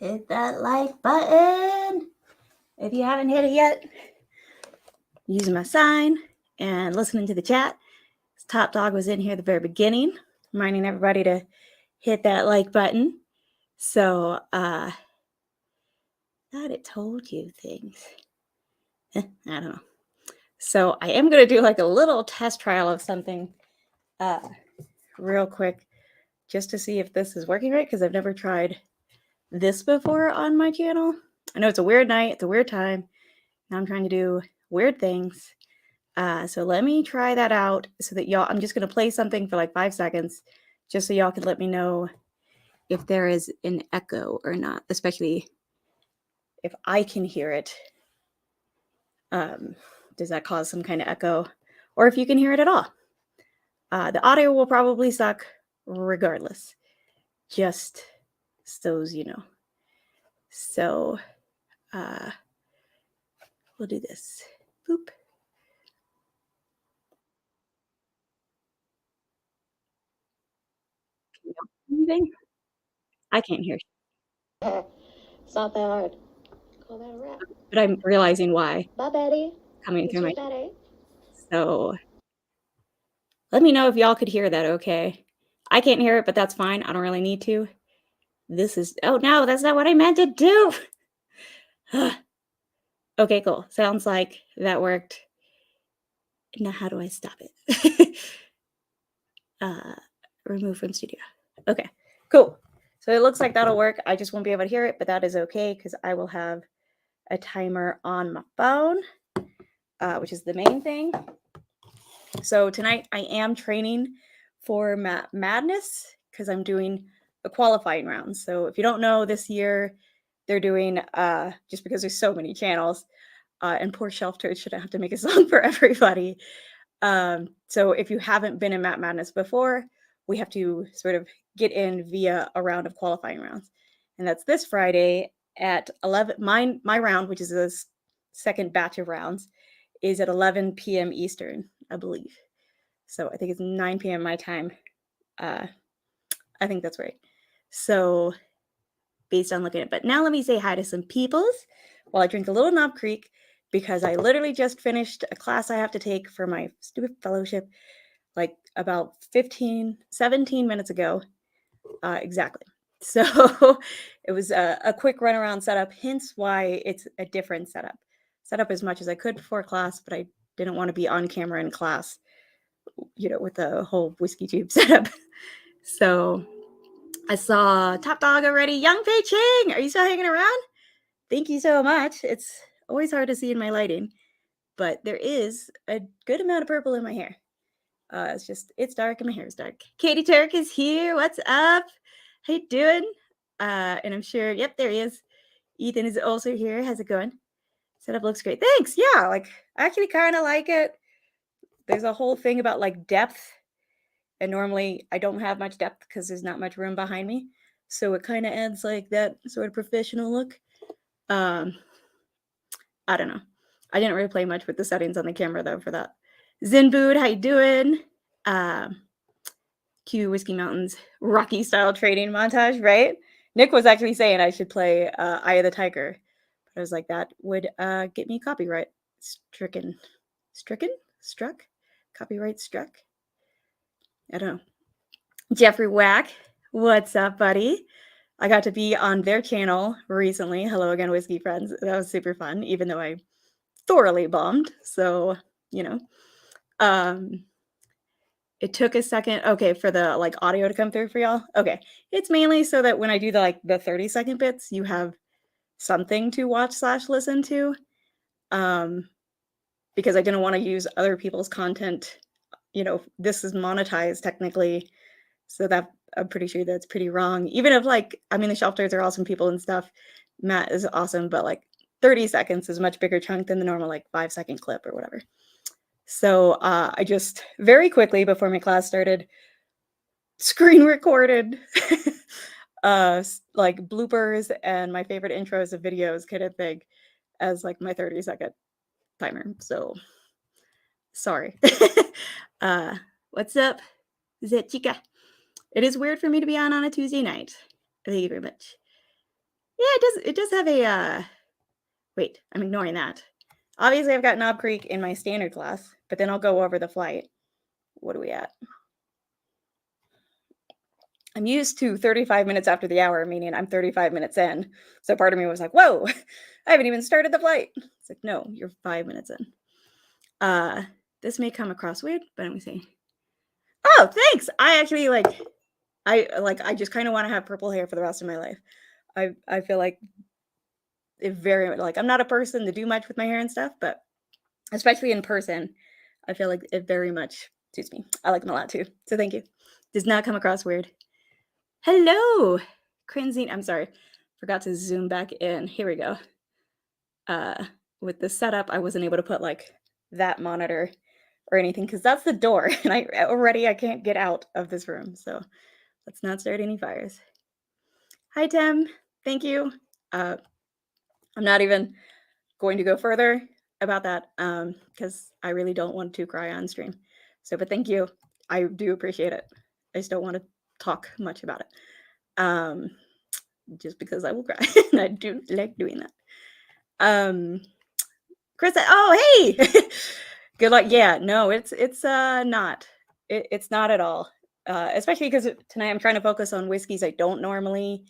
hit that like button if you haven't hit it yet. Using my sign and listening to the chat. Top Dog was in here at the very beginning, reminding everybody to hit that like button. So, thought it told you things. I don't know. So I am going to do like a little test trial of something real quick just to see if this is working right, because I've never tried this before on my channel. I know it's a weird night, it's a weird time. Now I'm trying to do weird things. So let me try that out so that y'all, I'm just going to play something for like 5 seconds just so y'all can let me know if there is an echo or not, especially if I can hear it. Does that cause some kind of echo? Or if you can hear it at all. The audio will probably suck regardless. Just so you know. So we'll do this. Boop. Anything? I can't hear. It's not that hard. Call that a wrap. But I'm realizing why. Bye, Betty. Coming through my. Betty. So let me know if y'all could hear that okay. I can't hear it, but that's fine. I don't really need to. This is, oh no, that's not what I meant to do. Okay, cool. Sounds like that worked. Now how do I stop it? Remove from studio. Okay, cool. So it looks like that'll work. I just won't be able to hear it, but that is okay because I will have a timer on my phone, which is the main thing. So tonight I am training for Madness because I'm doing a qualifying round. So if you don't know, this year they're doing, just because there's so many channels, and poor Shelf Toad shouldn't have to make a song for everybody. So if you haven't been in Madness before, we have to sort of get in via a round of qualifying rounds. And that's this Friday at 11. My round, which is the second batch of rounds, is at 11 p.m. Eastern, I believe. So I think it's 9 p.m. my time. I think that's right. So based on looking at it. But now let me say hi to some peoples while I drink a little Knob Creek, because I literally just finished a class I have to take for my stupid fellowship like about 17 minutes ago. Exactly. So it was a quick run around setup, hence why it's a different setup. Set up as much as I could before class, but I didn't want to be on camera in class, with the whole whiskey tube setup. So I saw Top Dog already. Young Fei Ching, are you still hanging around? Thank you so much. It's always hard to see in my lighting, but there is a good amount of purple in my hair. It's dark and my hair is dark. Katie Turk is here. What's up? How you doing? And I'm sure, yep, there he is. Ethan is also here. How's it going? Setup looks great. Thanks. Yeah, like I actually kind of like it. There's a whole thing about like depth. And normally I don't have much depth because there's not much room behind me. So it kind of adds like that sort of professional look. I don't know. I didn't really play much with the settings on the camera though for that. Zinbood, how you doing? Q Whiskey Mountains Rocky style trading montage, right? Nick was actually saying I should play Eye of the Tiger. But I was like, that would get me copyright struck? Copyright struck? I don't know. Jeffrey Wack, what's up, buddy? I got to be on their channel recently. Hello again, Whiskey Friends. That was super fun, even though I thoroughly bombed. So, it took a second, okay, for the like audio to come through for y'all. Okay, it's mainly so that when I do the 30-second bits, you have something to watch/listen to. Because I didn't want to use other people's content. This is monetized technically, so that I'm pretty sure that's pretty wrong. Even if the Shelf Toads are awesome people and stuff. Matt is awesome, but 30 seconds is a much bigger chunk than the normal 5-second clip or whatever. So I just very quickly before my class started screen recorded bloopers and my favorite intros of videos kind of thing as my 30-second timer. So sorry. What's up? Is it Chica? It is weird for me to be on a Tuesday night. Thank you very much. it does have a, wait, I'm ignoring that. Obviously, I've got Knob Creek in my standard class, but then I'll go over the flight. What are we at? I'm used to 35 minutes after the hour, meaning I'm 35 minutes in. So part of me was like, whoa, I haven't even started the flight. It's like, no, you're 5 minutes in. This may come across weird, but let me see. Oh, thanks. I actually I just kind of want to have purple hair for the rest of my life. I feel like it very like I'm not a person to do much with my hair and stuff, but especially in person, I feel like it very much suits me. I like them a lot too. So thank you. Does not come across weird. Hello, Crinzine. I'm sorry. Forgot to zoom back in. Here we go. With the setup, I wasn't able to put like that monitor or anything because that's the door, and I can't get out of this room. So let's not start any fires. Hi, Tim. Thank you. I'm not even going to go further about that because I really don't want to cry on stream. So, but thank you. I do appreciate it. I just don't want to talk much about it. Just because I will cry. And I do like doing that. Chris said, oh, hey, good luck. Yeah, no, it's not. It's not at all. Especially because tonight I'm trying to focus on whiskeys I don't normally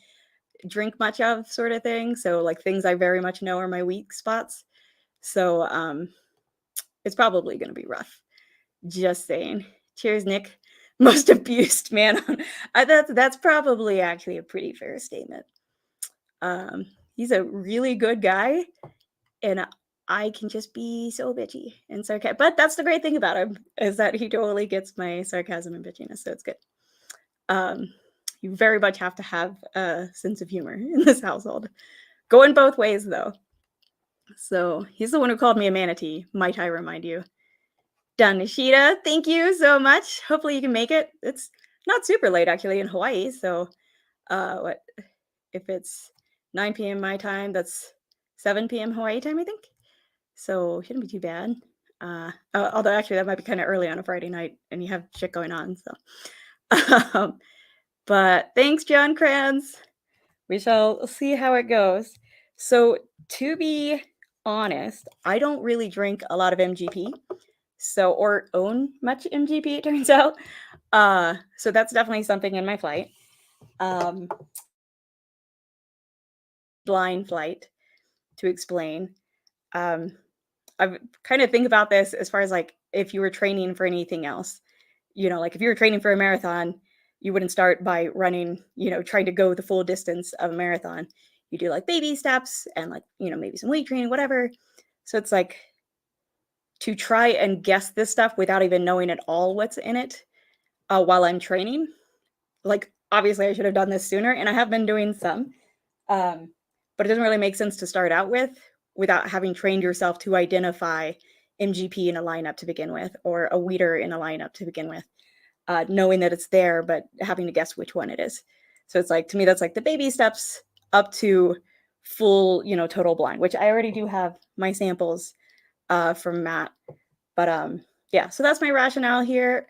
drink much of, sort of thing. So like things I very much know are my weak spots. So it's probably going to be rough. Just saying. Cheers, Nick. Most abused man. That's probably actually a pretty fair statement. He's a really good guy, and I can just be so bitchy and sarcastic. But that's the great thing about him, is that he totally gets my sarcasm and bitchiness, so it's good. You very much have to have a sense of humor in this household. Going both ways, though. So he's the one who called me a manatee, might I remind you. Done, Nishida, thank you so much. Hopefully you can make it. It's not super late, actually, in Hawaii, so what if it's 9 p.m. my time, that's 7 p.m. Hawaii time, I think. So shouldn't be too bad. Although actually that might be kind of early on a Friday night and you have shit going on. So, but thanks, John Kranz. We shall see how it goes. So to be honest, I don't really drink a lot of MGP. So, or own much MGP, it turns out. So that's definitely something in my flight. Blind flight to explain. I kind of think about this as far as like if you were training for anything else, like if you were training for a marathon, you wouldn't start by running, trying to go the full distance of a marathon. You do like baby steps and like, maybe some weight training, whatever. So it's like to try and guess this stuff without even knowing at all what's in it while I'm training. Like, obviously I should have done this sooner, and I have been doing some. But it doesn't really make sense to start out with without having trained yourself to identify MGP in a lineup to begin with, or a weeder in a lineup to begin with, knowing that it's there, but having to guess which one it is. So it's like, to me, that's like the baby steps up to full, total blind, which I already do have my samples from Matt. But yeah, so that's my rationale here.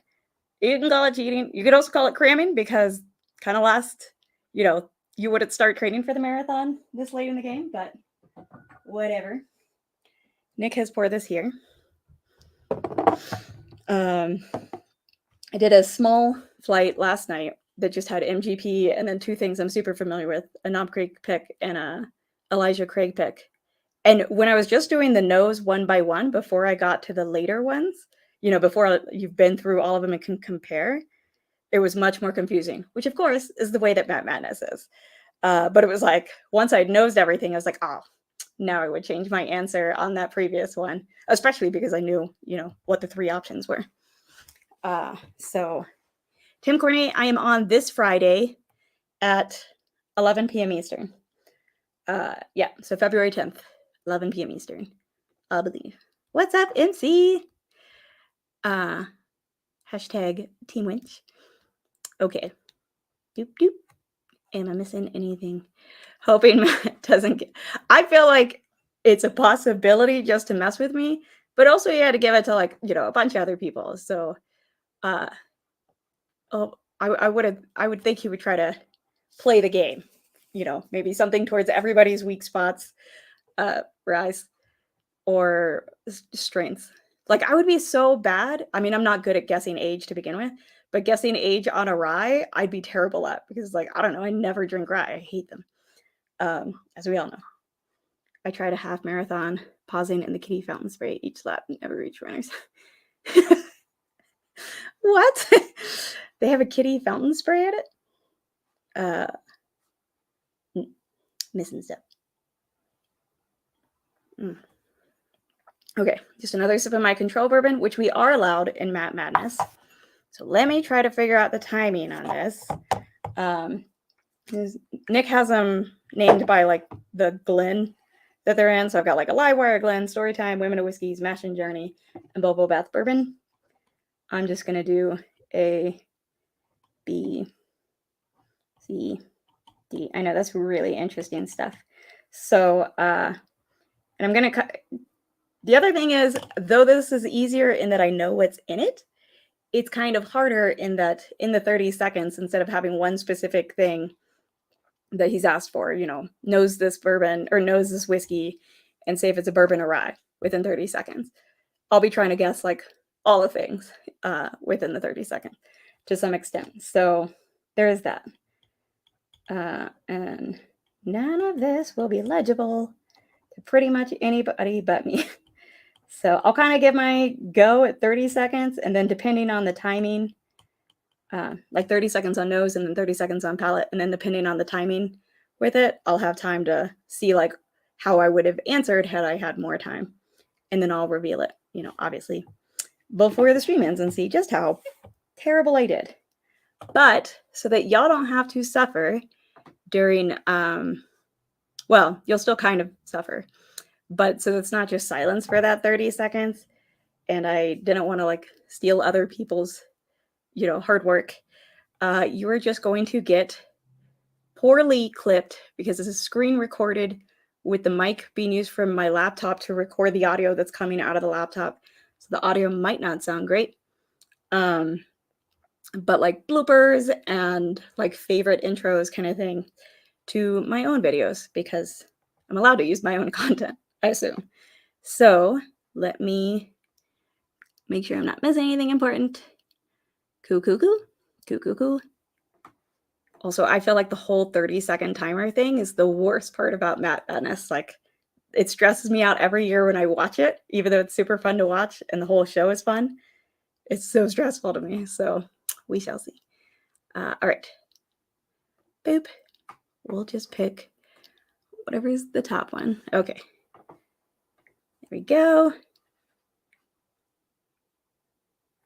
You can call it cheating. You could also call it cramming, because kind of last, you wouldn't start training for the marathon this late in the game, but whatever. Nick has poured this here. I did a small flight last night that just had MGP and then two things I'm super familiar with, a Knob Creek pick and a Elijah Craig pick. And when I was just doing the nose one by one before I got to the later ones, before you've been through all of them and can compare, it was much more confusing, which of course is the way that Matt Madness is. But it was like, once I'd nosed everything, I was like, oh, now I would change my answer on that previous one, especially because I knew, what the three options were. So Tim Corney, I am on this Friday at 11 p.m. Eastern. Yeah, so February 10th, 11 p.m. Eastern, I believe. What's up, MC? Hashtag Team Winch. Okay. Doop doop. Am I missing anything? Hoping Matt doesn't get. I feel like it's a possibility just to mess with me, but also you had to give it to like, a bunch of other people. So I would think he would try to play the game maybe something towards everybody's weak spots, rise or strengths. Like I would be so bad. I mean, I'm not good at guessing age to begin with, but guessing age on a rye, I'd be terrible at because like I don't know, I never drink rye. I hate them. As we all know. I tried a half marathon, pausing in the kitty fountain spray each lap, never reached runners. What? They have a kitty fountain spray at it? Missing step. Okay, just another sip of my control bourbon, which we are allowed in Matt Madness. So let me try to figure out the timing on this. Nick has them named by like the Glen that they're in. So I've got like a Livewire, Glen, Storytime, Women of Whiskey, Mash and Journey, and Bobo Bath Bourbon. I'm just going to do A, B, C, D. I know that's really interesting stuff. So, and I'm going to cut. The other thing is, though this is easier in that I know what's in it, it's kind of harder in that in the 30 seconds, instead of having one specific thing that he's asked for, knows this bourbon or knows this whiskey and say if it's a bourbon or rye within 30 seconds. I'll be trying to guess like all the things within the 30 seconds to some extent. So there is that. And none of this will be legible to pretty much anybody but me. So I'll kind of give my go at 30 seconds, and then depending on the timing, like 30 seconds on nose and then 30 seconds on palate, and then depending on the timing with it, I'll have time to see like how I would have answered had I had more time. And then I'll reveal it, obviously before the stream ends and see just how terrible I did. But so that y'all don't have to suffer during, well, you'll still kind of suffer, but so it's not just silence for that 30 seconds. And I didn't want to like steal other people's, hard work. You are just going to get poorly clipped because this is screen recorded with the mic being used from my laptop to record the audio that's coming out of the laptop. So the audio might not sound great. But like bloopers and like favorite intros kind of thing to my own videos, because I'm allowed to use my own content, I assume. So let me make sure I'm not missing anything important. Cool. Also, I feel like the whole 30-second timer thing is the worst part about Matt Madness. Like, it stresses me out every year when I watch it, even though it's super fun to watch and the whole show is fun. It's so stressful to me. So we shall see. All right. Boop. We'll just pick whatever's the top one. Okay. There we go.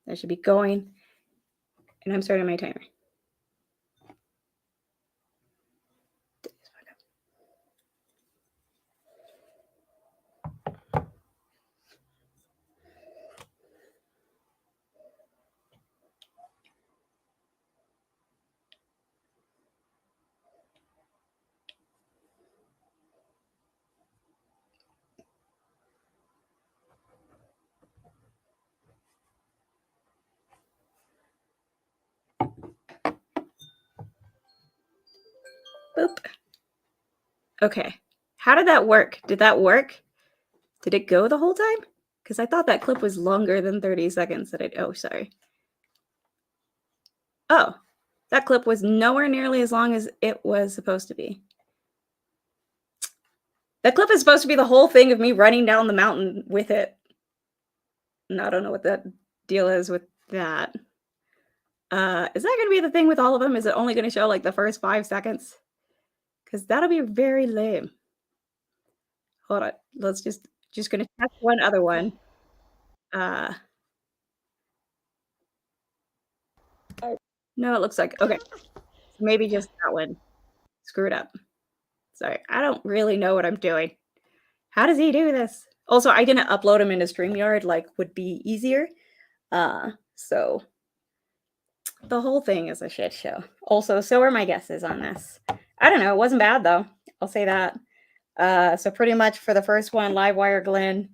That should be going. And I'm starting my timer. Boop. Okay. How did that work? Did that work? Did it go the whole time? Because I thought that clip was longer than 30 seconds. Oh, sorry. Oh, that clip was nowhere nearly as long as it was supposed to be. That clip is supposed to be the whole thing of me running down the mountain with it. And I don't know what that deal is with that. Is that going to be the thing with all of them? Is it only going to show like the first 5 seconds? Because that'll be very lame. Hold on. Let's just going to test one other one. No, it looks like, okay. Maybe just that one. Screw it up. Sorry. I don't really know what I'm doing. How does he do this? Also, I didn't upload him into StreamYard, like would be easier. So the whole thing is a shit show. Also, so are my guesses on this. I don't know. It wasn't bad though. I'll say that. So pretty much for the first one, Livewire Glen,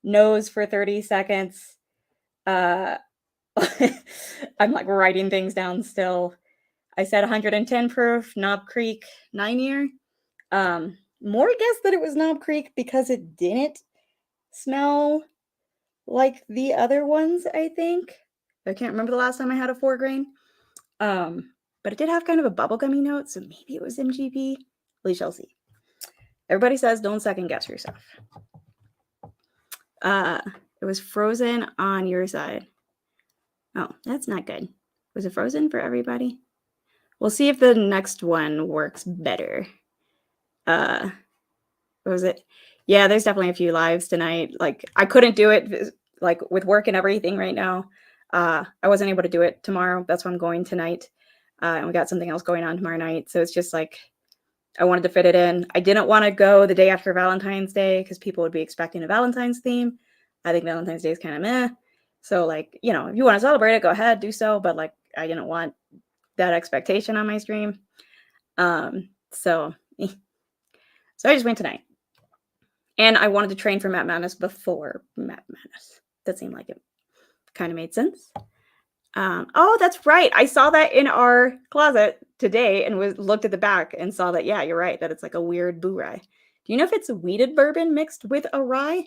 nose for 30 seconds. I'm like writing things down still. I said 110 proof, Knob Creek 9-year. More guess that it was Knob Creek because it didn't smell like the other ones, I think. I can't remember the last time I had a 4-grain. But it did have kind of a bubblegummy note, so maybe it was MGP. We shall see. Everybody says don't second guess yourself. It was frozen on your side. Oh, that's not good. Was it frozen for everybody? We'll see if the next one works better. What was it? Yeah, there's definitely a few lives tonight. Like, I couldn't do it, like, with work and everything right now. I wasn't able to do it tomorrow. That's why I'm going tonight. And we got something else going on tomorrow night. So it's just like, I wanted to fit it in. I didn't want to go the day after Valentine's Day because people would be expecting a Valentine's theme. I think Valentine's Day is kind of meh. So, like, you know, if you want to celebrate it, go ahead, do so. But, like, I didn't want that expectation on my stream. So I just went tonight. And I wanted to train for Matt Madness before Matt Madness. That seemed like it kind of made sense. Oh, that's right. I saw that in our closet today and looked at the back and saw that, yeah, you're right, that it's like a weird boo rye. Do you know if it's wheated bourbon mixed with a rye?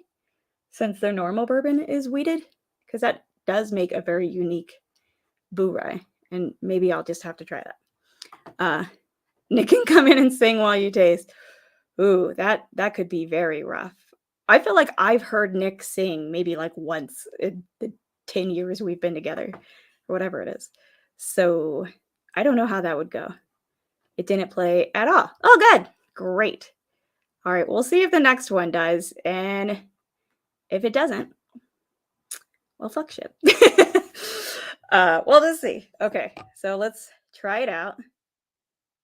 Since their normal bourbon is wheated? Because that does make a very unique boo rye. And maybe I'll just have to try that. Nick can come in and sing while you taste. Ooh, that could be very rough. I feel like I've heard Nick sing maybe like once in the 10 years we've been together, or whatever it is. So I don't know how that would go. It didn't play at all. Oh, good. Great. All right, we'll see if the next one does. And if it doesn't, well, fuck shit. Well, let's see. Okay, so let's try it out.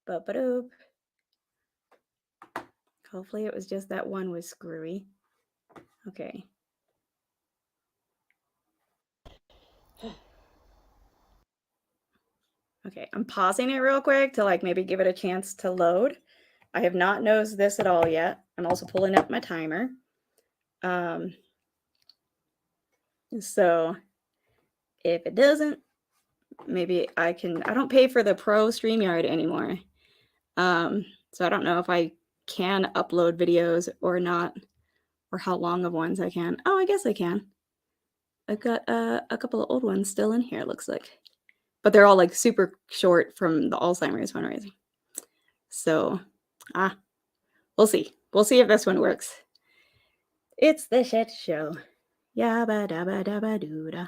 Ba-ba-doop. Hopefully it was just that one was screwy. Okay. Okay, I'm pausing it real quick to like maybe give it a chance to load. I have not nosed this at all yet. I'm also pulling up my timer. So if it doesn't, maybe I don't pay for the Pro StreamYard anymore. So I don't know if I can upload videos or not, or how long of ones I can. Oh, I guess I can. I've got a couple of old ones still in here, it looks like. But they're all like super short from the Alzheimer's fundraising. So, we'll see. We'll see if this one works. It's the shit show. Yabba dabba dabba doo da.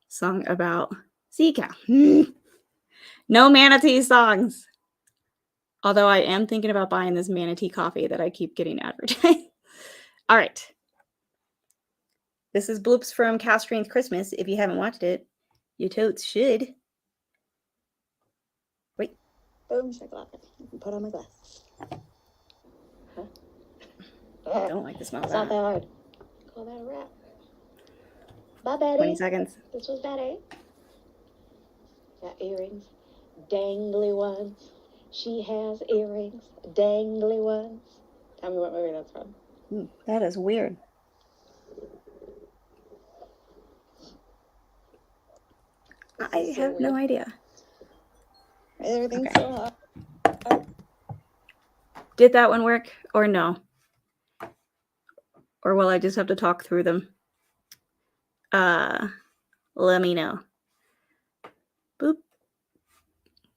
Song about sea cow. No manatee songs. Although I am thinking about buying this manatee coffee that I keep getting advertised. All right. This is bloops from Castrine's Christmas. If you haven't watched it, you totes should. Wait. Boom, shakalaka. Put on my glass. Huh? I don't like the smell of It's not that. that hard. Call that a wrap. Bye, Betty. 20 seconds. This was Betty. Got earrings. Dangly ones. She has earrings. Dangly ones. Tell me what movie that's from. That is weird. I have no idea. Everything's Okay. so hot. Did that one work or no? Or will I just have to talk through them? Let me know. Boop.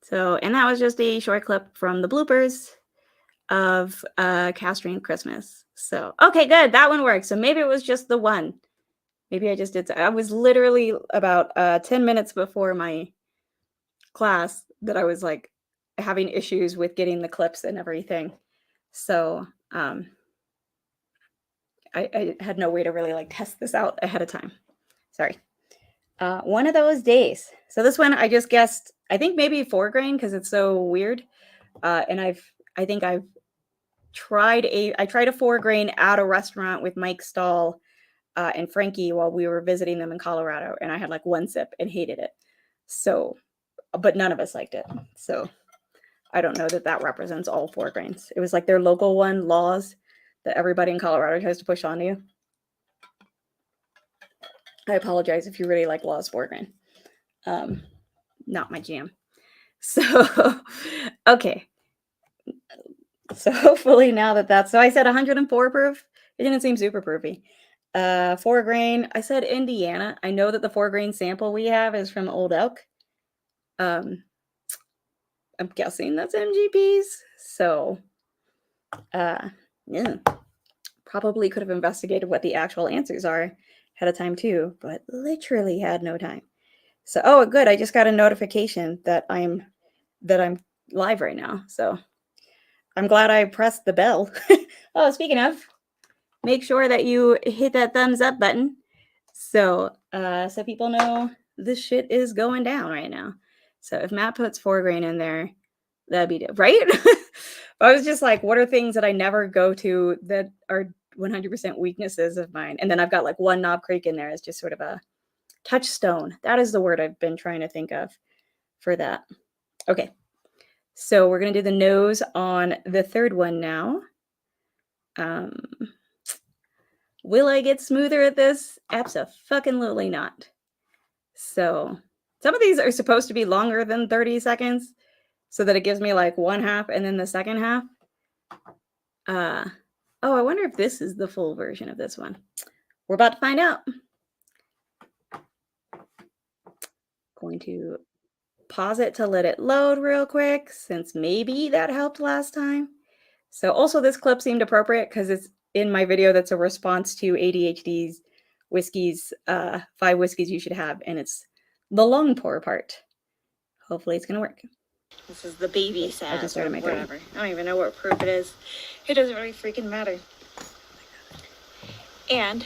So, and that was just a short clip from the bloopers of Castrine Christmas. So, okay, good. That one worked. So maybe it was just the one. Maybe I just did. I was literally about 10 minutes before my class that I was like having issues with getting the clips and everything. So I had no way to really like test this out ahead of time. Sorry. One of those days. So this one I just guessed, I think maybe 4-grain because it's so weird. And I think I tried a 4-grain at a restaurant with Mike Stahl and Frankie while we were visiting them in Colorado, and I had like one sip and hated it. So, but none of us liked it. So I don't know that represents all 4-grains. It was like their local one, Laws, that everybody in Colorado tries to push on you. I apologize if you really like Laws 4-grain. Not my jam. So, okay. So hopefully now that's so I said 104 proof. It didn't seem super proofy. 4 grain. I said Indiana. I know that the 4 grain sample we have is from Old Elk. I'm guessing that's MGPs. So, yeah, probably could have investigated what the actual answers are ahead of time too, but literally had no time. So, oh, good. I just got a notification that I'm live right now. So I'm glad I pressed the bell. Oh, speaking of, make sure that you hit that thumbs up button so people know this shit is going down right now. So if Matt puts 4 grain in there, that'd be dope, right? I was just like, what are things that I never go to that are 100% weaknesses of mine? And then I've got like one Knob Creek in there as just sort of a touchstone. That is the word I've been trying to think of for that. Okay. So we're going to do the nose on the third one now. Will I get smoother at this? Abso-fucking-lutely not. So some of these are supposed to be longer than 30 seconds so that it gives me like one half and then the second half. Oh, I wonder if this is the full version of this one. We're about to find out. Going to pause it to let it load real quick since maybe that helped last time. So also this clip seemed appropriate because it's in my video that's a response to ADHD's whiskeys, 5 whiskeys you should have, and it's the long pour part. Hopefully it's gonna work. This is the baby Saz. I just started my whatever. I don't even know what proof it is. It doesn't really freaking matter. And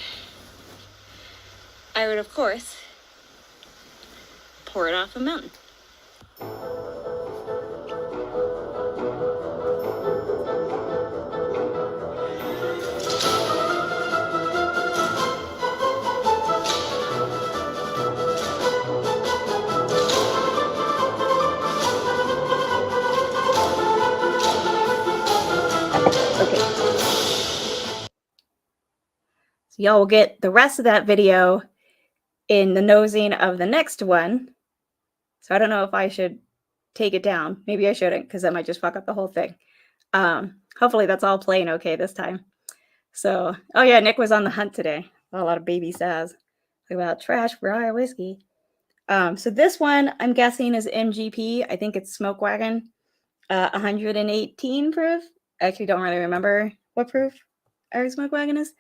I would, of course, pour it off a mountain. So y'all will get the rest of that video in the nosing of the next one. So I don't know if I should take it down. Maybe I shouldn't because that might just fuck up the whole thing. Hopefully that's all playing okay this time. So, oh yeah, Nick was on the hunt today. A lot of baby Saz. About trash rye whiskey. So this one I'm guessing is MGP. I think it's Smoke Wagon. 118 proof. I actually don't really remember what proof our Smoke Wagon is.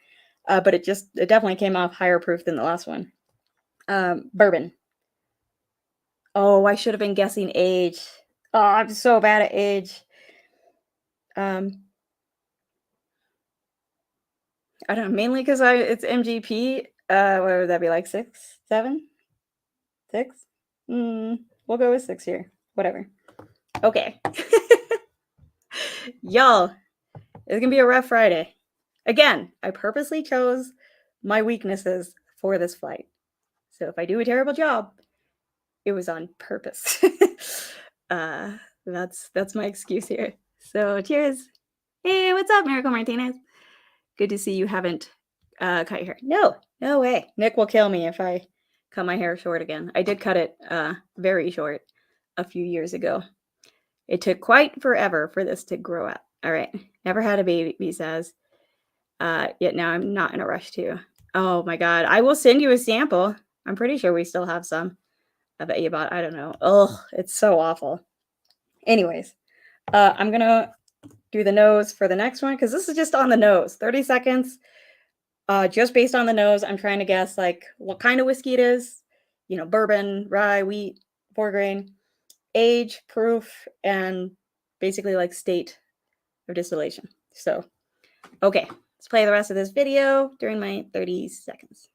But it definitely came off higher proof than the last one. Bourbon. Oh, I should have been guessing age. Oh, I'm so bad at age. I don't know, mainly because it's MGP. What would that be, like 6, 7? 6? We'll go with 6 here. Whatever. Okay. Y'all, it's gonna be a rough Friday. Again, I purposely chose my weaknesses for this flight. So if I do a terrible job, it was on purpose. That's my excuse here. So cheers. Hey, what's up, Miracle Martinez? Good to see you haven't cut your hair. No way. Nick will kill me if I cut my hair short again. I did cut it very short a few years ago. It took quite forever for this to grow up. All right. Never had a baby, he says. Yet now I'm not in a rush to. Oh my God. I will send you a sample. I'm pretty sure we still have some. I bet you bought, I don't know. Oh, it's so awful. Anyways, I'm going to do the nose for the next one because this is just on the nose. 30 seconds. Just based on the nose, I'm trying to guess like what kind of whiskey it is. You know, bourbon, rye, wheat, 4 grain, age, proof, and basically like state of distillation. So, okay, let's play the rest of this video during my 30 seconds.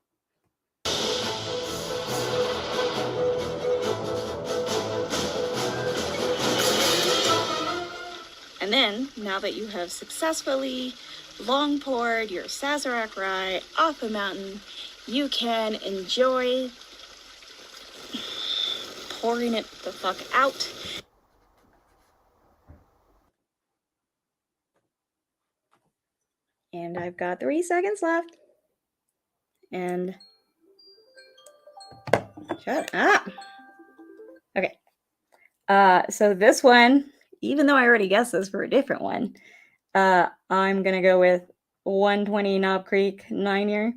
And then, now that you have successfully long poured your Sazerac rye off a mountain, you can enjoy pouring it the fuck out. And I've got 3 seconds left. And shut up. Okay. So this one, even though I already guessed this for a different one, I'm gonna go with 120 Knob Creek 9-year.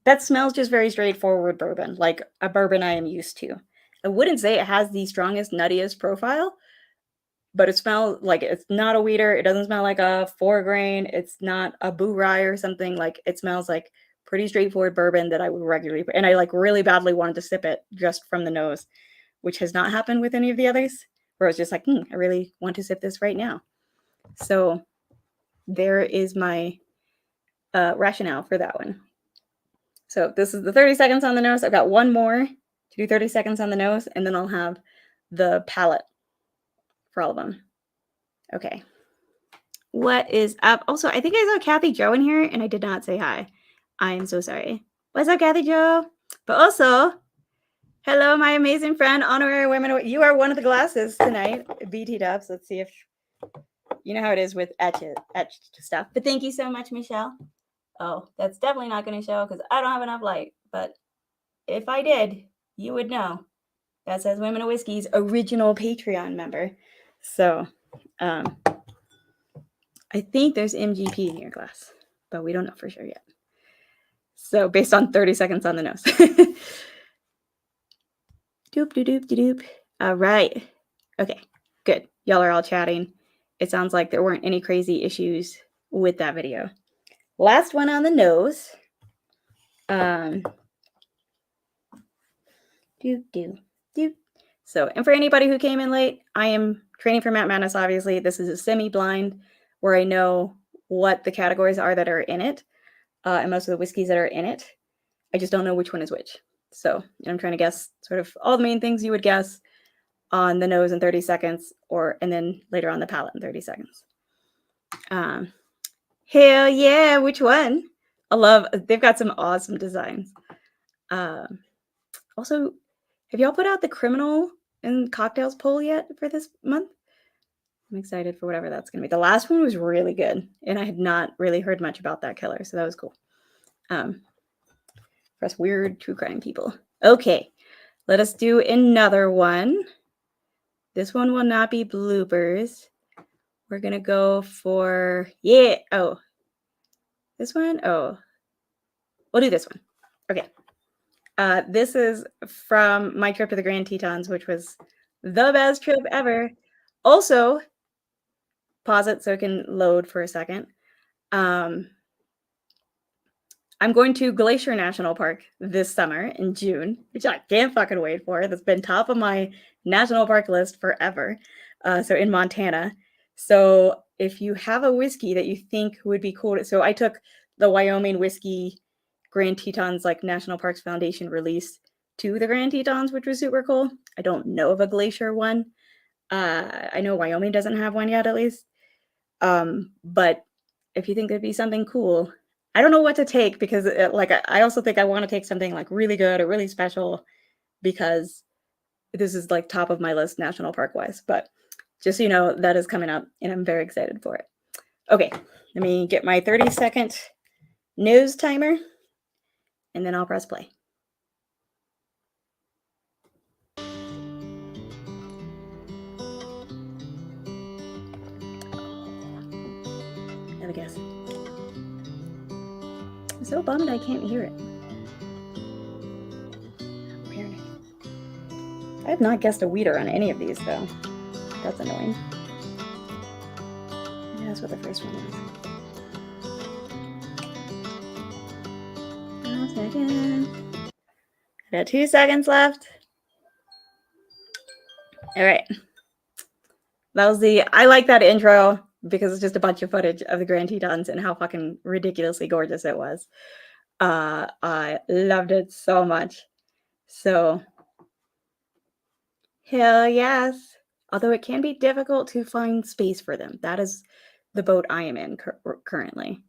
That smells just very straightforward bourbon, like a bourbon I am used to. I wouldn't say it has the strongest, nuttiest profile, but it smells like it's not a weeder. It doesn't smell like a 4 grain. It's not a boo rye or something. Like it smells like pretty straightforward bourbon that I would regularly, and I like really badly wanted to sip it just from the nose, which has not happened with any of the others, where I was just like, I really want to sip this right now. So there is my rationale for that one. So this is the 30 seconds on the nose. I've got one more to do 30 seconds on the nose, and then I'll have the palate for all of them. Okay. What is up? Also, I think I saw Kathy Joe in here, and I did not say hi. I am so sorry. What's up, Kathy Joe? But also, hello, my amazing friend, honorary women. You are one of the glasses tonight. BT Dubs. Let's see if you know how it is with etched stuff. But thank you so much, Michelle. Oh, that's definitely not going to show because I don't have enough light. But if I did, you would know. That says Women of Whiskey's original Patreon member. So, I think there's MGP in your glass, but we don't know for sure yet. So, based on 30 seconds on the nose. Doop, doop, doop, doop. All right. Okay, good. Y'all are all chatting. It sounds like there weren't any crazy issues with that video. Last one on the nose. Doop, doop, doop. So, and for anybody who came in late, I am training for Matt Madness, obviously. This is a semi-blind where I know what the categories are that are in it, and most of the whiskeys that are in it. I just don't know which one is which. So I'm trying to guess sort of all the main things you would guess on the nose in 30 seconds, and then later on the palate in 30 seconds. Hell yeah, which one? They've got some awesome designs. Also, have y'all put out the criminal and cocktails poll yet for this month? I'm excited for whatever that's going to be. The last one was really good, and I had not really heard much about that killer, so that was cool. For us weird true crime people. Okay, let us do another one. This one will not be bloopers. We're going to go for, this one? Oh, we'll do this one. Okay. This is from my trip to the Grand Tetons, which was the best trip ever. Also, pause it so it can load for a second. I'm going to Glacier National Park this summer in June, which I can't fucking wait for. That's been top of my national park list forever. So in Montana. So if you have a whiskey that you think would be cool, so I took the Wyoming Whiskey Grand Tetons like National Parks Foundation release to the Grand Tetons, which was super cool. I don't know of a Glacier one. I know Wyoming doesn't have one yet, at least. But if you think there'd be something cool, I don't know what to take because I also think I want to take something like really good or really special because this is like top of my list national park wise. But just so you know, that is coming up and I'm very excited for it. Okay, let me get my 30-second nose timer and then I'll press play. Have a guess. I'm so bummed I can't hear it. Weird. I have not guessed a weeder on any of these though. That's annoying. Maybe that's what the first one was. 1 second. I got 2 seconds left. All right. I like that intro because it's just a bunch of footage of the Grand Tetons and how fucking ridiculously gorgeous it was. I loved it so much. So, hell yes. Although it can be difficult to find space for them. That is the boat I am in currently.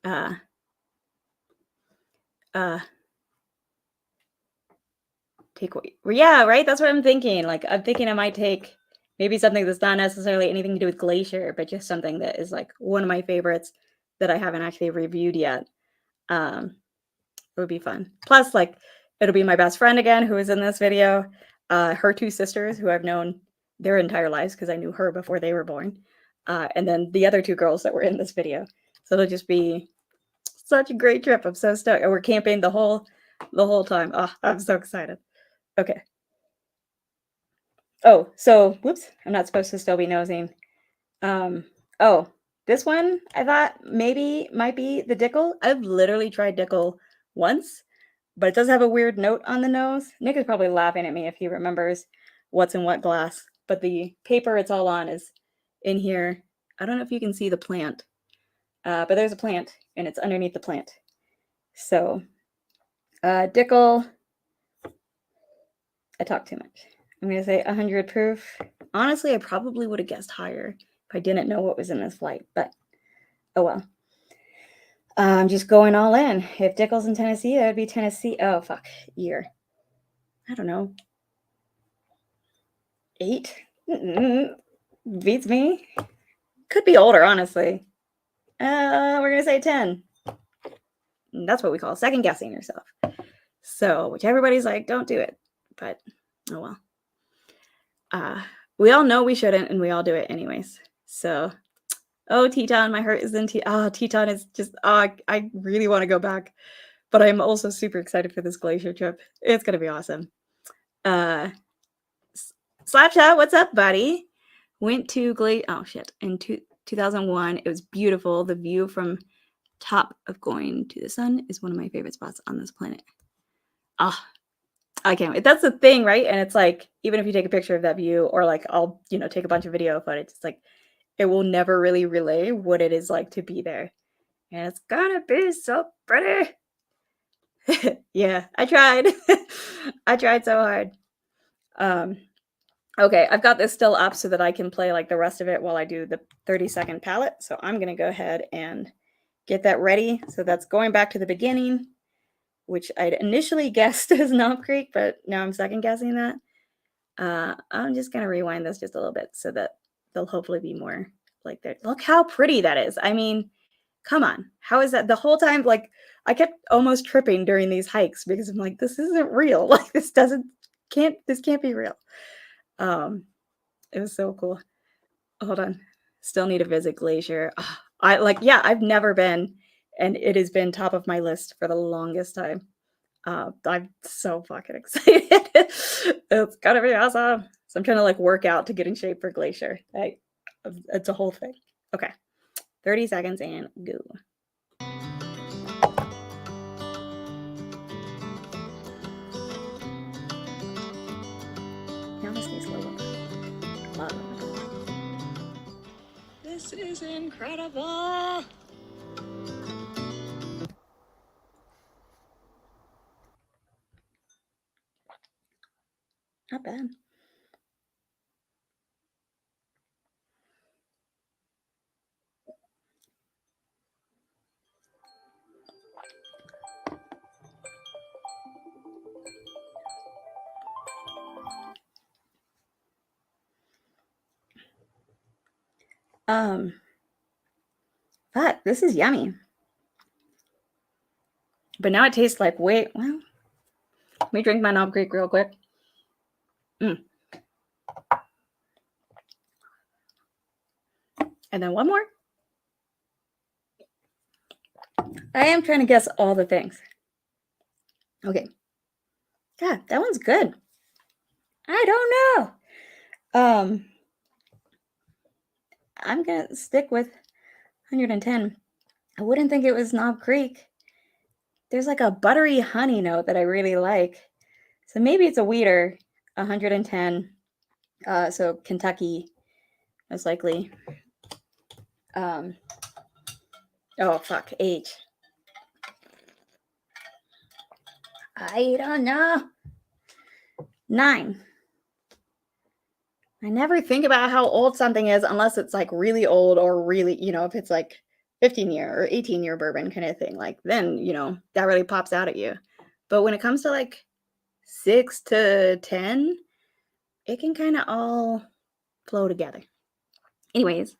Yeah, right? That's what I'm thinking. Like, I'm thinking I might take maybe something that's not necessarily anything to do with Glacier, but just something that is like one of my favorites that I haven't actually reviewed yet. It would be fun. Plus, like, it'll be my best friend again who is in this video. her two sisters who I've known their entire lives because I knew her before they were born, and then the other two girls that were in this video. So it'll just be such a great trip. I'm so stoked. And we're camping the whole time. Oh, I'm so excited. Okay. Oh, so whoops, I'm not supposed to still be nosing. Oh, this one I thought maybe might be the Dickel. I've literally tried Dickel once, but it does have a weird note on the nose. Nick is probably laughing at me if he remembers what's in what glass, but the paper it's all on is in here. I don't know if you can see the plant, but there's a plant and it's underneath the plant. So, Dickel, I talk too much. I'm going to say 100 proof. Honestly, I probably would have guessed higher if I didn't know what was in this flight, but oh well. I'm just going all in. If Dickel's in Tennessee, that would be Tennessee. Oh, fuck. Year. I don't know. 8? Beats me. Could be older, honestly. We're going to say 10. And that's what we call second guessing yourself. So, which everybody's like, don't do it. But, oh well. We all know we shouldn't, and we all do it anyways. So, oh, Teton, my heart is in Teton is just, I really want to go back. But I'm also super excited for this glacier trip. It's going to be awesome. Slapshot, what's up, buddy? Went to in 2001. It was beautiful. The view from top of going to the sun is one of my favorite spots on this planet. I can't wait. That's the thing, right? And it's like, even if you take a picture of that view, or like I'll, take a bunch of video footage, it's like, it will never really relay what it is like to be there. And it's gonna be so pretty. Yeah, I tried. I tried so hard. Okay, I've got this still up so that I can play like the rest of it while I do the 30-second palette. So I'm gonna go ahead and get that ready. So that's going back to the beginning, which I'd initially guessed as Knob Creek, but now I'm second guessing that. I'm just gonna rewind this just a little bit so that they'll hopefully be more like that. Look how pretty that is. I mean, come on. How is that? The whole time, like, I kept almost tripping during these hikes because I'm like, this isn't real. Like, this can't be real. It was so cool. Hold on. Still need to visit Glacier. I've never been, and it has been top of my list for the longest time. I'm so fucking excited. It's gonna be awesome. So I'm trying to like work out to get in shape for Glacier. It's a whole thing. Okay. 30 seconds and go. Now this needs slow up. This is incredible. Not bad. But this is yummy. But now it tastes like let me drink my Knob Creek real quick. And then one more. I am trying to guess all the things. Okay. God, that one's good. I don't know. I'm gonna stick with 110. I wouldn't think it was Knob Creek. There's like a buttery honey note that I really like. So maybe it's a Weeder, 110. So Kentucky, most likely. Oh fuck, H. I don't know. 9. I never think about how old something is unless it's like really old or really, if it's like 15-year or 18-year bourbon kind of thing, like then, that really pops out at you. But when it comes to like 6 to 10, it can kind of all flow together. Anyways,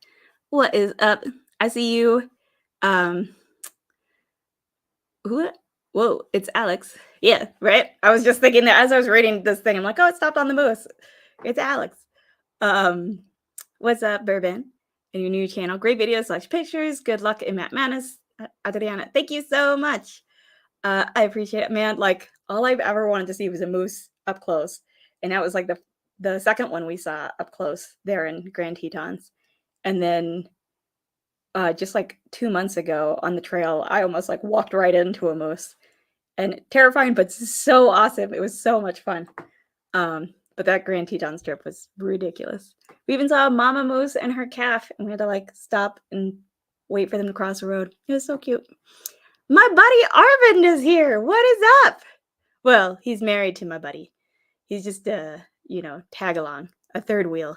what is up? I see you. Whoa, it's Alex. Yeah, right? I was just thinking that as I was reading this thing, I'm like, oh, it stopped on the moose. It's Alex. What's up, Bourbon? And your new channel. Great videos / pictures. Good luck in Matt Madness. Adriana, thank you so much. I appreciate it, man. Like, all I've ever wanted to see was a moose up close. And that was like the second one we saw up close there in Grand Tetons. And then just like 2 months ago on the trail, I almost like walked right into a moose. And terrifying, but so awesome. It was so much fun. But that Grand Tetons trip was ridiculous. We even saw a mama moose and her calf, and we had to like stop and wait for them to cross the road. It was so cute. My buddy Arvind is here. What is up? Well, he's married to my buddy. He's just tag along, a third wheel.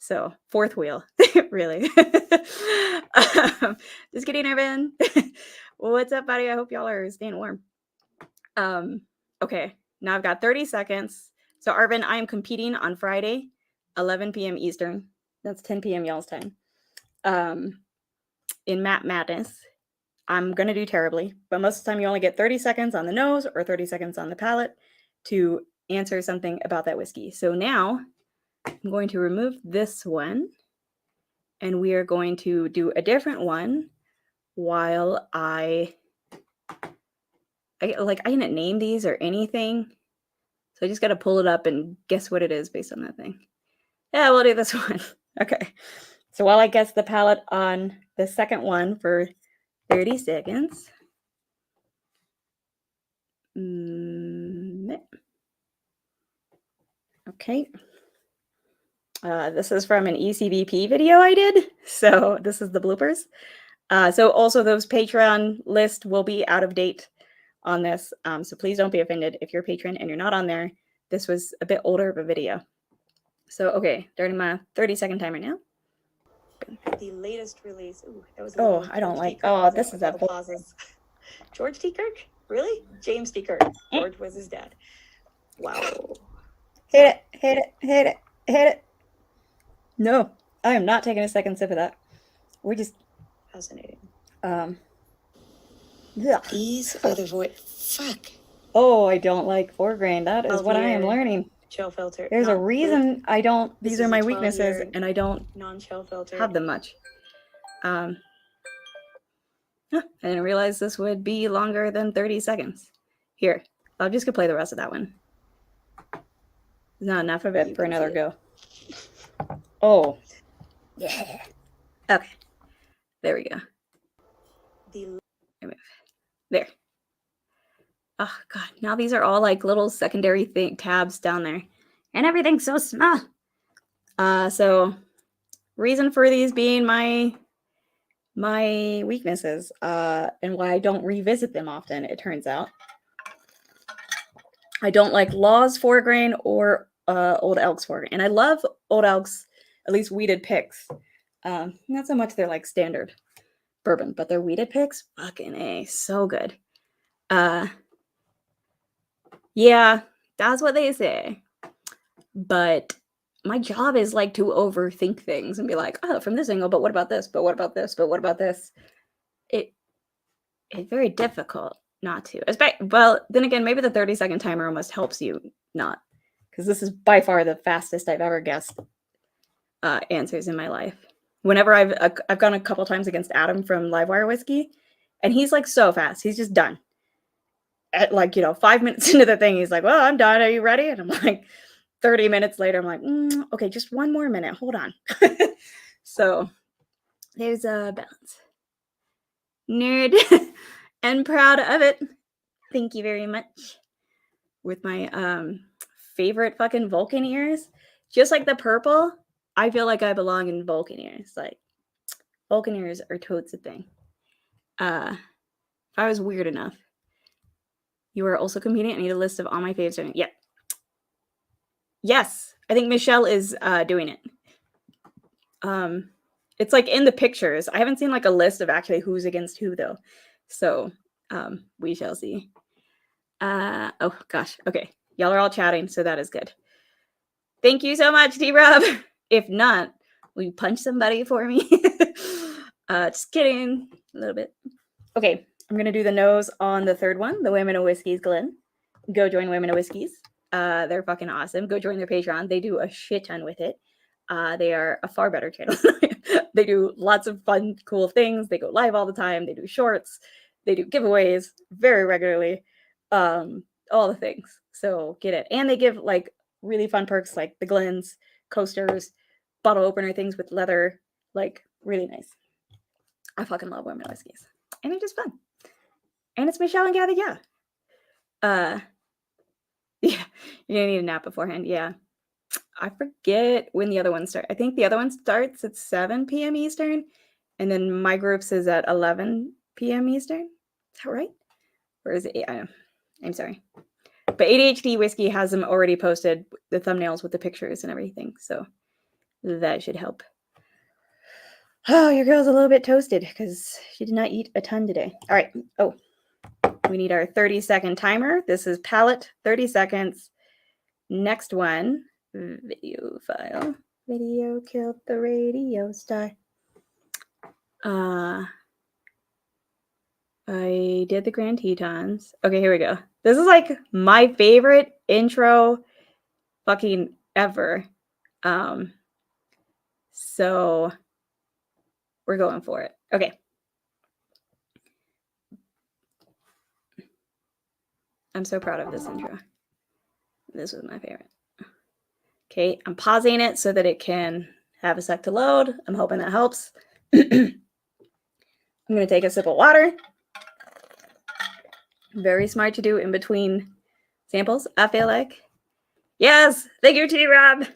So, fourth wheel, really. Just kidding, Arvind. What's up, buddy? I hope y'all are staying warm. Okay, now I've got 30 seconds. So, Arvin, I am competing on Friday, 11 p.m. Eastern. That's 10 p.m. y'all's time. In Matt Madness. I'm going to do terribly, but most of the time you only get 30 seconds on the nose or 30 seconds on the palate to answer something about that whiskey. So now I'm going to remove this one, and we are going to do a different one while I didn't name these or anything. So I just got to pull it up and guess what it is based on that thing. Yeah, we'll do this one. Okay. So while I guess the palate on the second one for 30 seconds. Okay. This is from an ECVP video I did. So this is the bloopers. So also those Patreon list will be out of date on this. So please don't be offended if you're a patron and you're not on there. This was a bit older of a video. So, okay, starting my 30-second timer now. The latest release. Ooh, that was I don't like. Oh, this is that. George T. Kirk? Really? James T. Kirk. George was his dad. Wow. Hit it. No, I am not taking a second sip of that. We're just fascinating. These are the Fuck. Oh, I don't like 4 grain. That is what I am learning. Chill filter. There's a reason I don't. These are my weaknesses, and I don't non-chill filter. have them much. I didn't realize this would be longer than 30 seconds. Here, I'm just gonna play the rest of that one. There's not enough of it for another go. Oh, yeah. Okay, there we go. There. Oh god, now these are all like little secondary tabs down there, and everything's so small. So reason for these being my weaknesses, and why I don't revisit them often. It turns out I don't like Law's 4 grain or Old Elk's 4 grain, and I love Old Elk's at least weeded picks. Not so much they're like standard bourbon, but their weeded picks, fucking A, so good. Yeah, that's what they say. But my job is like to overthink things and be like, oh, from this angle, but what about this? But what about this? But what about this? It's very difficult not to. Well, then again, maybe the 30-second timer almost helps you not, because this is by far the fastest I've ever guessed answers in my life. Whenever I've gone a couple times against Adam from Livewire Whiskey, and he's like so fast, he's just done. At 5 minutes into the thing, he's like, well, I'm done. Are you ready? And I'm like, 30 minutes later, I'm like, okay, just one more minute. Hold on. So there's a balance. Nerd and proud of it. Thank you very much. With my favorite fucking Vulcan ears. Just like the purple, I feel like I belong in Vulcan ears. Like, Vulcan ears are totes a thing. If I was weird enough. You are also competing. I need a list of all my faves. Yeah. Yes. I think Michelle is doing it. It's like in the pictures. I haven't seen like a list of actually who's against who though. So we shall see. Oh gosh. Okay. Y'all are all chatting, so that is good. Thank you so much, T-Rob. If not, will you punch somebody for me? Just kidding. A little bit. Okay. I'm going to do the nose on the third one, the Women of Whiskies Glen. Go join Women of Whiskies. They're fucking awesome. Go join their Patreon. They do a shit ton with it. They are a far better channel. They do lots of fun, cool things. They go live all the time. They do shorts. They do giveaways very regularly. All the things. So get it. And they give like really fun perks like the Glens, coasters, bottle opener things with leather. Like really nice. I fucking love Women of Whiskies. And they're just fun. And it's Michelle and Gather, yeah. Yeah, you're gonna need a nap beforehand. Yeah. I forget when the other one starts. I think the other one starts at 7 p.m. Eastern, and then my group's is at 11 p.m. Eastern. Is that right? Or is it 8? I'm sorry. But ADHD Whiskey has them already posted, the thumbnails with the pictures and everything. So that should help. Oh, your girl's a little bit toasted because she did not eat a ton today. All right. Oh, we need our 30-second timer. This is Palate, 30 seconds. Next one, video file. Video killed the radio star. I did the Grand Tetons. Okay, here we go. This is like my favorite intro fucking ever. So we're going for it. Okay. I'm so proud of this intro. This was my favorite. Okay, I'm pausing it so that it can have a sec to load. I'm hoping that helps. I'm going to take a sip of water. Very smart to do in between samples, I feel like. Yes, thank you, T-Rob.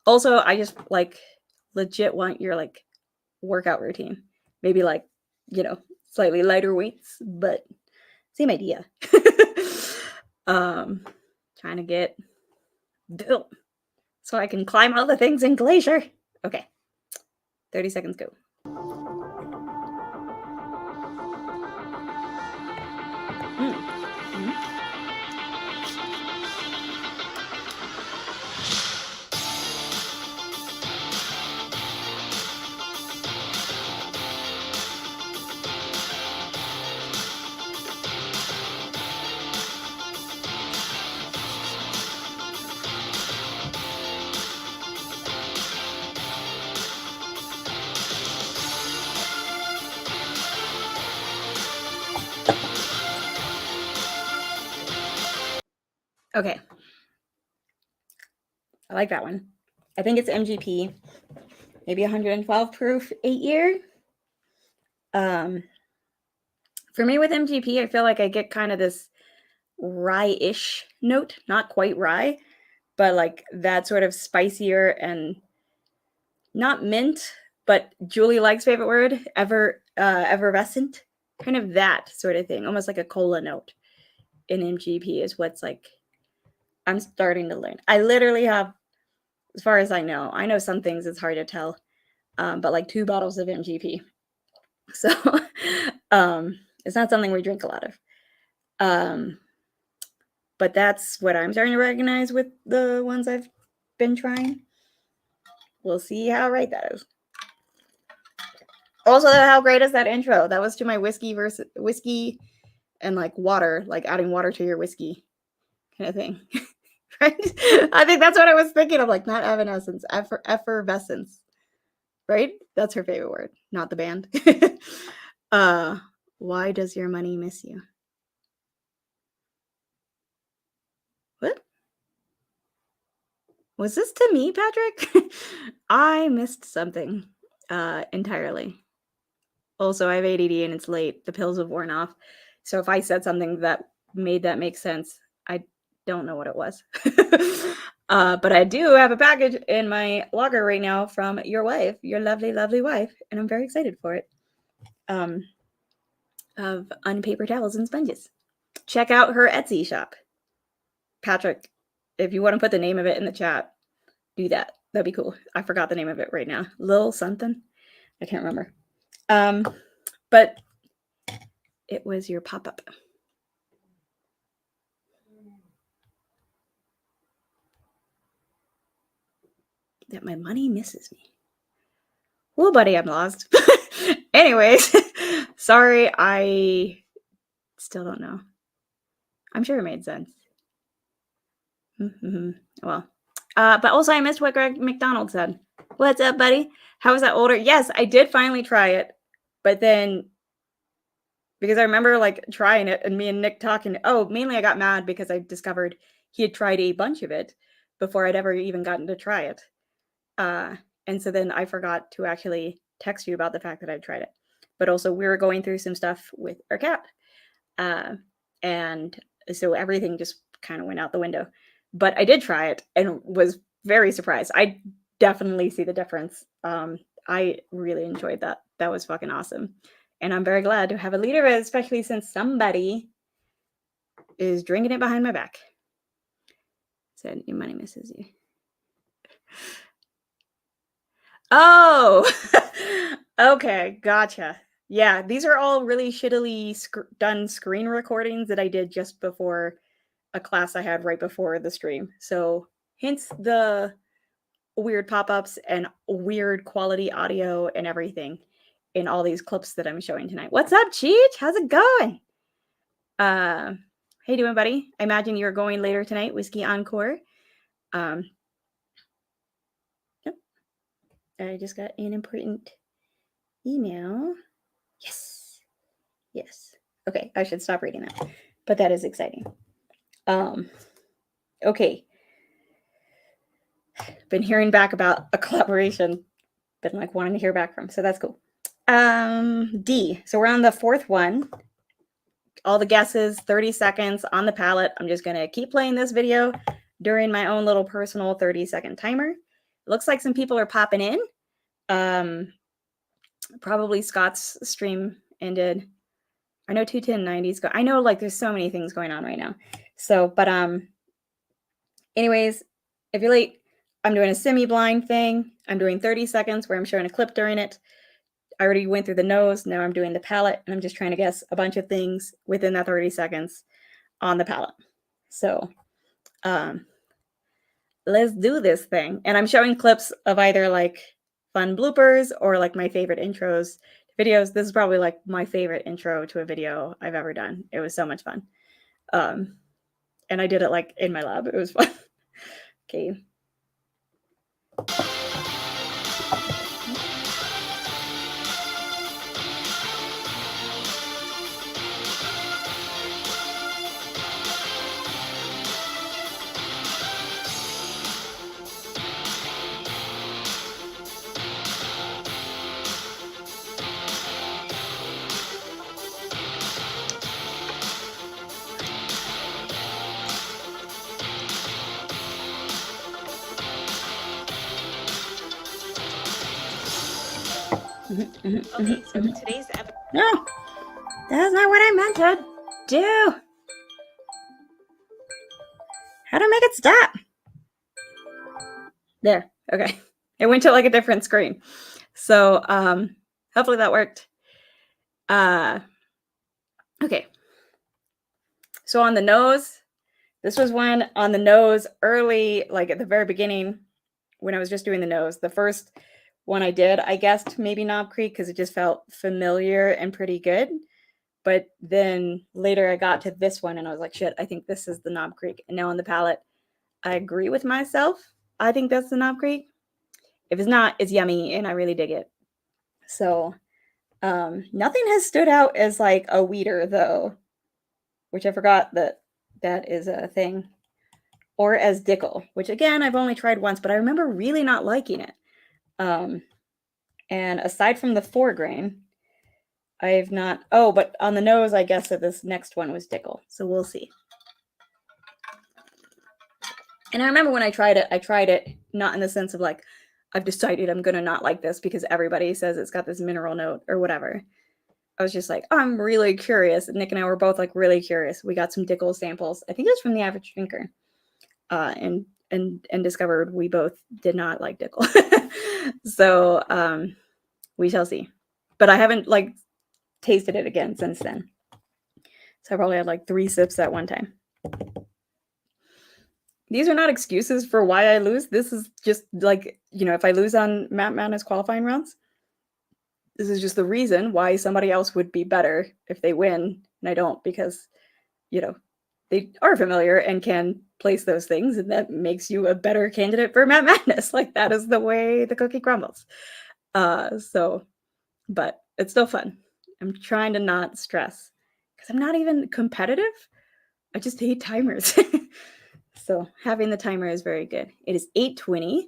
Also, I just like legit want your like workout routine. Maybe like, you know, slightly lighter weights, but same idea. Trying to get built so I can climb all the things in Glacier. Okay, 30 seconds go. Okay. I like that one. I think it's MGP. Maybe 112 proof, 8-year. For me with MGP, I feel like I get kind of this rye-ish note. Not quite rye, but like that sort of spicier and not mint, but Julie likes favorite word, effervescent. Kind of that sort of thing. Almost like a cola note in MGP is what's like I'm starting to learn. I literally have, as far as I know some things it's hard to tell, but like 2 bottles of MGP. So it's not something we drink a lot of. But that's what I'm starting to recognize with the ones I've been trying. We'll see how right that is. Also, how great is that intro? That was to my whiskey and like water, like adding water to your whiskey kind of thing. Right? I think that's what I was thinking of, like not evanescence, effervescence. Right? That's her favorite word, not the band. Why does your money miss you? What? Was this to me, Patrick? I missed something entirely. Also, I have ADD and it's late. The pills have worn off. So if I said something that made that make sense, I don't know what it was. But I do have a package in my locker right now from your wife, your lovely, lovely wife, and I'm very excited for it. Of unpaper towels and sponges. Check out her Etsy shop. Patrick, if you want to put the name of it in the chat, do that. That'd be cool. I forgot the name of it right now. Lil something. I can't remember. But it was your pop-up. That my money misses me. Well, buddy, I'm lost. Anyways, sorry I still don't know. I'm sure it made sense. Well, but also I missed what Greg McDonald said. What's up, buddy? How was that older? Yes, I did finally try it, but then because I remember like trying it and me and Nick talking. Oh, mainly I got mad because I discovered he had tried a bunch of it before I'd ever even gotten to try it. And so then I forgot to actually text you about the fact that I tried it. But also we were going through some stuff with our cat. And so everything just kind of went out the window. But I did try it and was very surprised. I definitely see the difference. I really enjoyed that. That was fucking awesome. And I'm very glad to have a liter of it, especially since somebody is drinking it behind my back. Said your money misses you. Oh, okay, gotcha. Yeah, these are all really shittily done screen recordings that I did just before a class I had right before the stream. So hence the weird pop-ups and weird quality audio and everything in all these clips that I'm showing tonight. What's up, Cheech? How's it going? How you doing, buddy? I imagine you're going later tonight, Whiskey Encore. Yep. I just got an important email. Yes. Yes. Okay, I should stop reading that. But that is exciting. Okay. Been hearing back about a collaboration. Been like wanting to hear back from. So that's cool. D. So we're on the fourth one. All the guesses, 30 seconds on the palette. I'm just going to keep playing this video during my own little personal 30-second timer. It looks like some people are popping in. Probably Scott's stream ended. I know 21090's go. I know like there's so many things going on right now. So, but anyways, if you're late, I'm doing a semi-blind thing. I'm doing 30 seconds where I'm showing a clip during it. I already went through the nose. Now I'm doing the palette, and I'm just trying to guess a bunch of things within that 30 seconds on the palette. So let's do this thing. And I'm showing clips of either like fun bloopers or like my favorite intros to videos. This is probably like my favorite intro to a video I've ever done. It was so much fun. And I did it like in my lab. It was fun. Okay. Okay, so today's episode. No, that's not what I meant to do. How do I make it stop? There. Okay. It went to like a different screen. So hopefully that worked. Okay. So on the nose, this was one on the nose early, like at the very beginning when I was just doing the nose. The first one I did, I guessed maybe Knob Creek because it just felt familiar and pretty good. But then later I got to this one and I was like, shit, I think this is the Knob Creek. And now on the palette, I agree with myself. I think that's the Knob Creek. If it's not, it's yummy and I really dig it. So nothing has stood out as like a weeder though, which I forgot that is a thing. Or as Dickel, which again, I've only tried once, but I remember really not liking it. And aside from the 4 grain, I've not, oh, but on the nose, I guess that this next one was Dickel. So we'll see. And I remember when I tried it not in the sense of like, I've decided I'm going to not like this because everybody says it's got this mineral note or whatever. I was just like, oh, I'm really curious. Nick and I were both like really curious. We got some Dickel samples. I think it was from the Average Drinker. And discovered we both did not like Dickel. So we shall see. But I haven't like tasted it again since then. So I probably had like 3 sips at one time. These are not excuses for why I lose. This is just like, you know, if I lose on Matt Madness qualifying rounds, this is just the reason why somebody else would be better if they win and I don't, because they are familiar and can place those things, and that makes you a better candidate for Matt Madness. Like that is the way the cookie crumbles. But it's still fun. I'm trying to not stress because I'm not even competitive. I just hate timers. So having the timer is very good. It is 8:20.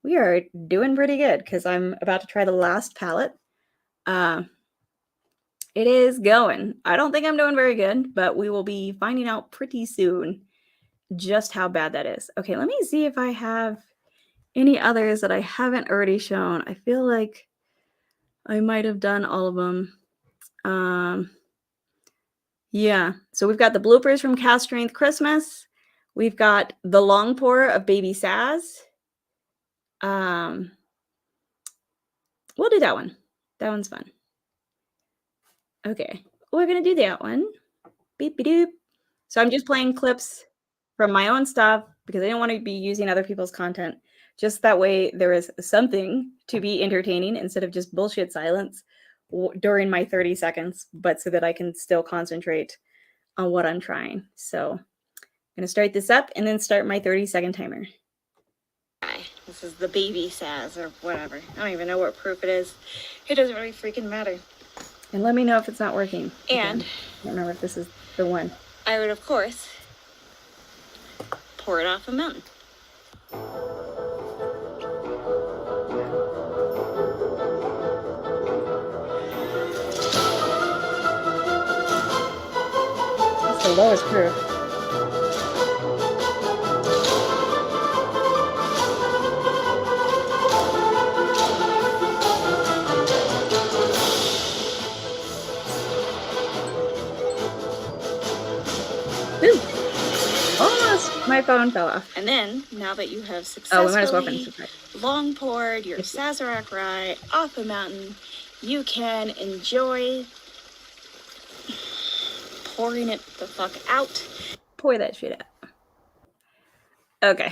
We are doing pretty good because I'm about to try the last palette. It is going. I don't think I'm doing very good, but we will be finding out pretty soon just how bad that is. Okay, let me see if I have any others that I haven't already shown. I feel like I might have done all of them. Yeah, so we've got the bloopers from Cast Strength Christmas. We've got the long pour of Baby Saz. We'll do that one. That one's fun. Okay, we're gonna do that one. Beep doop. So I'm just playing clips from my own stuff because I didn't want to be using other people's content. Just that way there is something to be entertaining instead of just bullshit silence during my 30 seconds, but so that I can still concentrate on what I'm trying. So I'm gonna start this up and then start my 30-second timer. This is the Baby Saz or whatever. I don't even know what proof it is. It doesn't really freaking matter. And let me know if it's not working. And I don't remember if this is the one. I would, of course, pour it off a mountain. That's the lowest proof. Ooh. Almost my phone fell off. And then, now that you have successfully long poured your Sazerac rye off a mountain, you can enjoy pouring it the fuck out. Pour that shit out. Okay.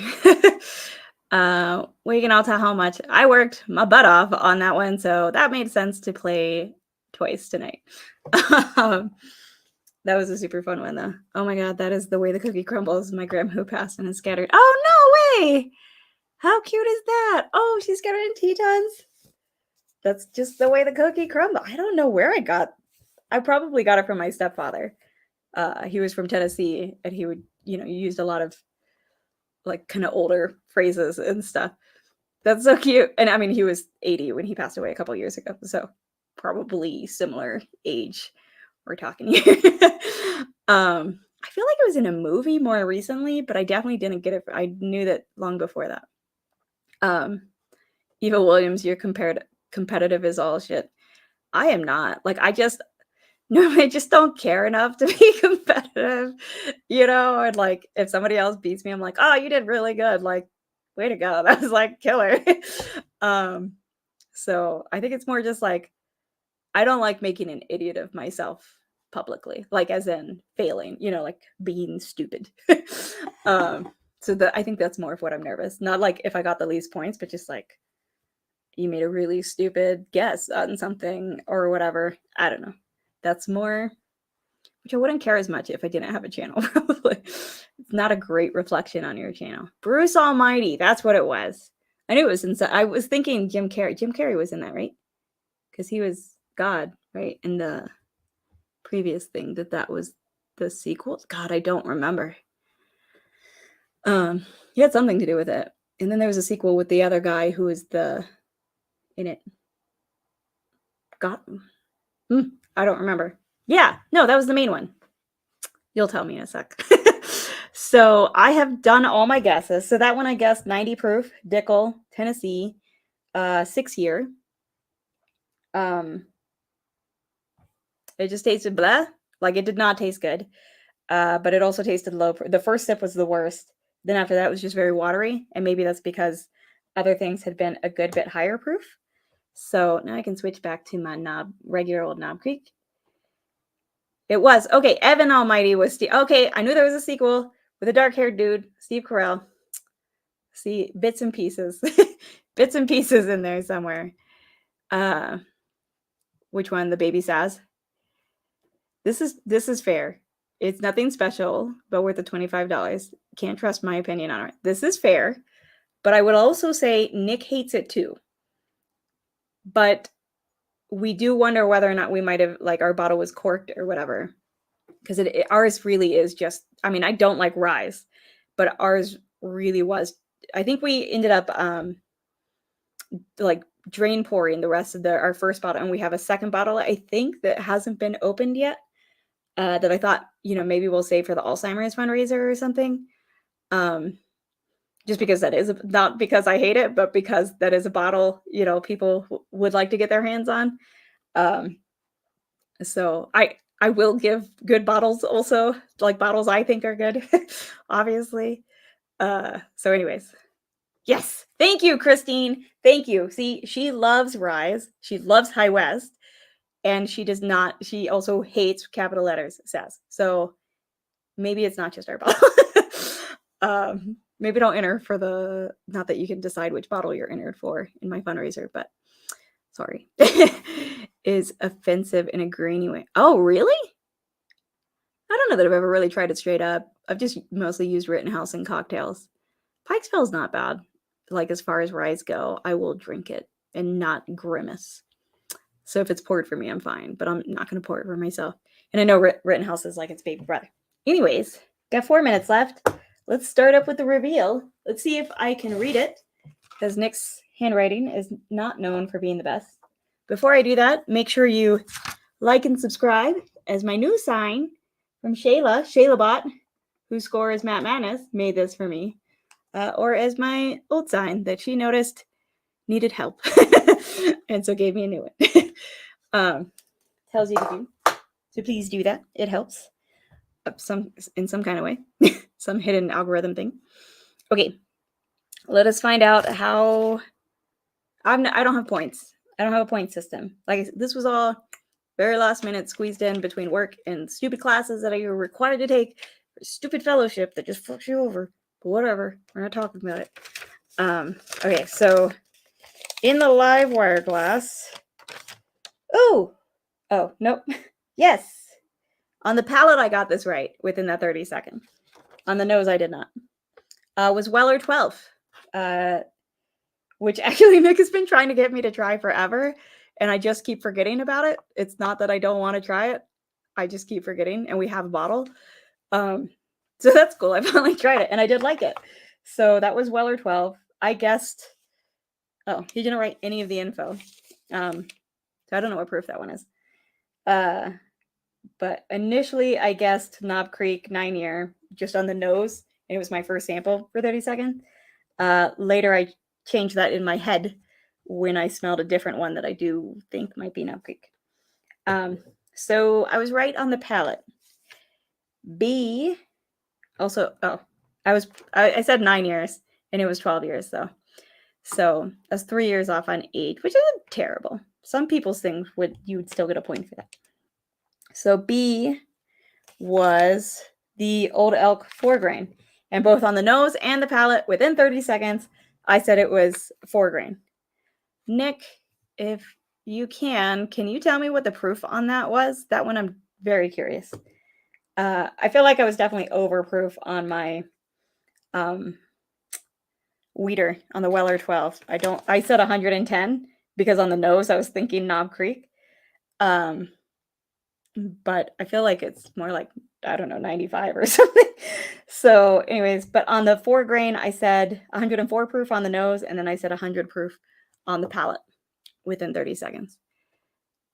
We can all tell how much I worked my butt off on that one, so that made sense to play twice tonight. That was a super fun one, though. Oh my god, that is the way the cookie crumbles. My grandma who passed and is scattered. Oh, no way! How cute is that? Oh, she's scattered in Tetons. That's just the way the cookie crumbles. I don't know where I probably got it from my stepfather. He was from Tennessee, and he would, used a lot of, like, kind of older phrases and stuff. That's so cute. And, I mean, he was 80 when he passed away a couple years ago, so probably similar age we're talking here. I feel like it was in a movie more recently, but I definitely didn't get it. I knew that long before that. Eva Williams, you're competitive as all shit. I am not. Like, I just don't care enough to be competitive, and like if somebody else beats me, I'm like, oh, you did really good. Like, way to go. That was like killer. So I think it's more just like, I don't like making an idiot of myself publicly, like as in failing, like being stupid. So I think that's more of what I'm nervous. Not like if I got the least points, but just like you made a really stupid guess on something or whatever. I don't know. That's more, which I wouldn't care as much if I didn't have a channel, probably. It's not a great reflection on your channel. Bruce Almighty, that's what it was. I knew it was inside. I was thinking Jim Carrey. Jim Carrey was in that, right? Because he was God, right? In the previous thing that was the sequel. God, I don't remember. He had something to do with it. And then there was a sequel with the other guy who was in it. God, I don't remember. Yeah, no, that was the main one. You'll tell me in a sec. So I have done all my guesses. So that one I guessed 90 proof, Dickel, Tennessee, 6 year. It just tasted blah. Like it did not taste good. But it also tasted low. The first sip was the worst. Then after that it was just very watery. And maybe that's because other things had been a good bit higher proof. So now I can switch back to my regular old Knob Creek. It was. Okay, Evan Almighty was Steve. Okay, I knew there was a sequel with a dark-haired dude, Steve Carell. See, bits and pieces. Bits and pieces in there somewhere. Which one? The baby sass. This is fair. It's nothing special, but worth the $25. Can't trust my opinion on it. This is fair, but I would also say Nick hates it too. But we do wonder whether or not we might have, like, our bottle was corked or whatever, because ours really is just. I mean, I don't like rye, but ours really was. I think we ended up like drain pouring the rest of our first bottle, and we have a second bottle, I think, that hasn't been opened yet. That I thought, maybe we'll save for the Alzheimer's fundraiser or something. Just because that is not because I hate it, but because that is a bottle, people would like to get their hands on. So I will give good bottles also, like bottles I think are good, obviously. So anyways, yes, thank you, Christine. Thank you. See, she loves Rise. She loves High West. And she does not, she also hates capital letters, says. So maybe it's not just our bottle. Maybe don't enter for not that you can decide which bottle you're entered for in my fundraiser, but sorry. Is offensive in a grainy way. Oh, really? I don't know that I've ever really tried it straight up. I've just mostly used Rittenhouse in cocktails. Pikesville's not bad. Like, as far as ryes go, I will drink it and not grimace. So if it's poured for me, I'm fine, but I'm not going to pour it for myself. And I know Rittenhouse is like its baby brother. Anyways, got 4 minutes left. Let's start up with the reveal. Let's see if I can read it, because Nick's handwriting is not known for being the best. Before I do that, make sure you like and subscribe, as my new sign from Shayla Bot, whose score is Matt Madness, made this for me. Or as my old sign that she noticed needed help and so gave me a new one. Tells you to please do that. It helps in some kind of way. Some hidden algorithm thing. Okay, let us find out how. I don't have points. I don't have a point system. Like, this was all very last minute, squeezed in between work and stupid classes that I were required to take for stupid fellowship that just fucks you over. But whatever, we're not talking about it. Okay, so in the live wire glass. Oh, nope. Yes. On the palate, I got this right within that 30 seconds. On the nose, I did not. Was Weller 12, which actually Nick has been trying to get me to try forever, and I just keep forgetting about it. It's not that I don't want to try it. I just keep forgetting, and we have a bottle. So that's cool. I finally tried it, and I did like it. So that was Weller 12. I guessed. Oh, he didn't write any of the info. So I don't know what proof that one is. But initially I guessed Knob Creek 9-year just on the nose. And it was my first sample for 30 seconds. Later I changed that in my head when I smelled a different one that I do think might be Knob Creek. So I was right on the palate. B also, I said 9 years and it was 12 years though. So that's 3 years off on age, which isn't terrible. Some people's things you would still get a point for that. So B was the Old Elk 4 grain. And both on the nose and the palate, within 30 seconds, I said it was 4 grain. Nick, if you can you tell me what the proof on that was? That one I'm very curious. I feel like I was definitely overproof on my Weeder on the Weller 12. I said 110 because on the nose I was thinking Knob Creek. But I feel like it's more like, I don't know, 95 or something. So anyways, but on the 4 grain, I said 104 proof on the nose, and then I said 100 proof on the palate within 30 seconds.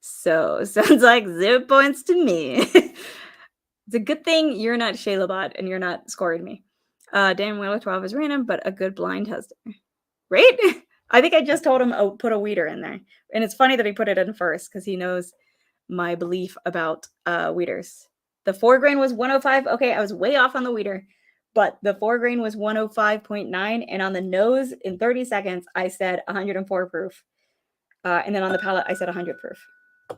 So sounds like 0 points to me. It's a good thing you're not Shayla Bot and you're not scoring me. Dan Weller 12 is random, but a good blind tester. Right? I think I just told him, put a Weeder in there. And it's funny that he put it in first because he knows my belief about Weeders. The 4 grain was 105. Okay, I was way off on the Weeder, but the 4 grain was 105.9. And on the nose, in 30 seconds, I said 104 proof. And then on the palate, I said 100 proof. So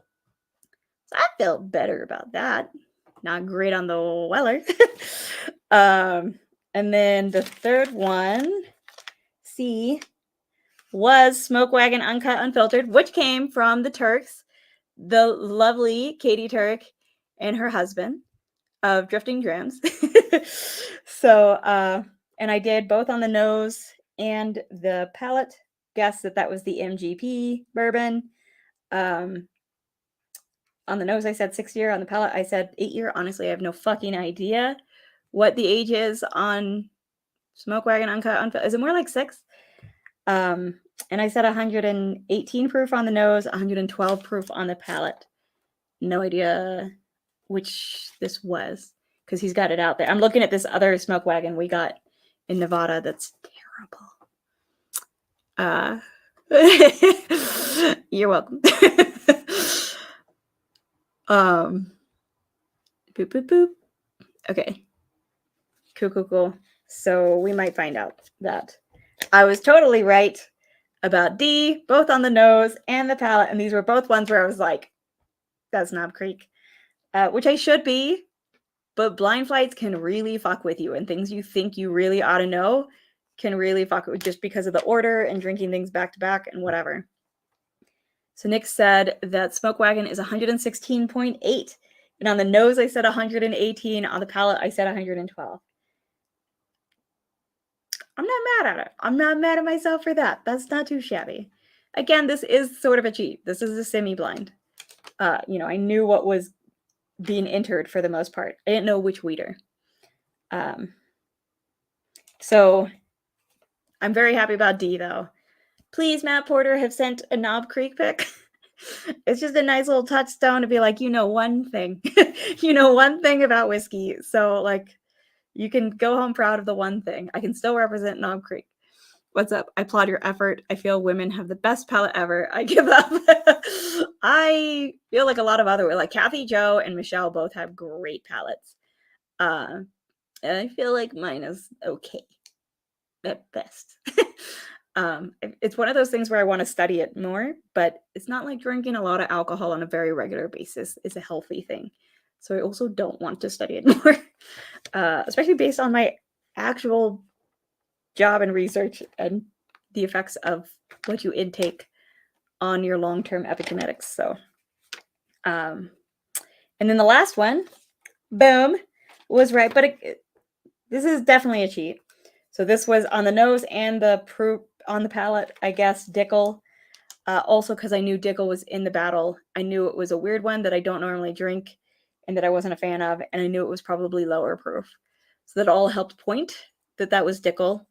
I felt better about that. Not great on the Weller. And then the third one, C, was Smoke Wagon Uncut Unfiltered, which came from the Turks. the lovely Katie Turk and her husband of Drifting Drams. So, and I did both on the nose and the palate. Guess that was the MGP bourbon. On the nose, I said 6-year. On the palate, I said 8-year. Honestly, I have no fucking idea what the age is on Smoke Wagon Uncut. Is it more like 6? And I said 118 proof on the nose, 112 proof on the palate. No idea which this was because he's got it out there. I'm looking at this other Smoke Wagon we got in Nevada that's terrible. You're welcome. Boop, boop, boop. Okay. Cool. So we might find out that I was totally right about D, both on the nose and the palate. And these were both ones where I was like, that's Knob Creek, which I should be. But blind flights can really fuck with you, and things you think you really ought to know can really fuck with just because of the order and drinking things back to back and whatever. So Nick said that Smoke Wagon is 116.8. And on the nose, I said 118. On the palate, I said 112. I'm not mad at it. I'm not mad at myself for that. That's not too shabby. Again, this is sort of a cheat. This is a semi-blind. I knew what was being entered for the most part. I didn't know which weeder. So I'm very happy about D, though. Please, Matt Porter, have sent a Knob Creek pick. It's just a nice little touchstone to be like, one thing. One thing about whiskey. So, like, you can go home proud of the one thing. I can still represent Knob Creek. What's up? I applaud your effort. I feel women have the best palate ever. I give up. I feel like a lot of other, like Kathy, Joe, and Michelle both have great palates. And I feel like mine is okay at best. It's one of those things where I want to study it more, but it's not like drinking a lot of alcohol on a very regular basis is a healthy thing. So I also don't want to study it more, especially based on my actual job and research and the effects of what you intake on your long-term epigenetics. So, and then the last one, boom, was right. But this is definitely a cheat. So this was on the nose and the on the palate, I guess, Dickel. Also, because I knew Dickel was in the battle. I knew it was a weird one that I don't normally drink and that I wasn't a fan of. And I knew it was probably lower proof. So that all helped point that was Dickel.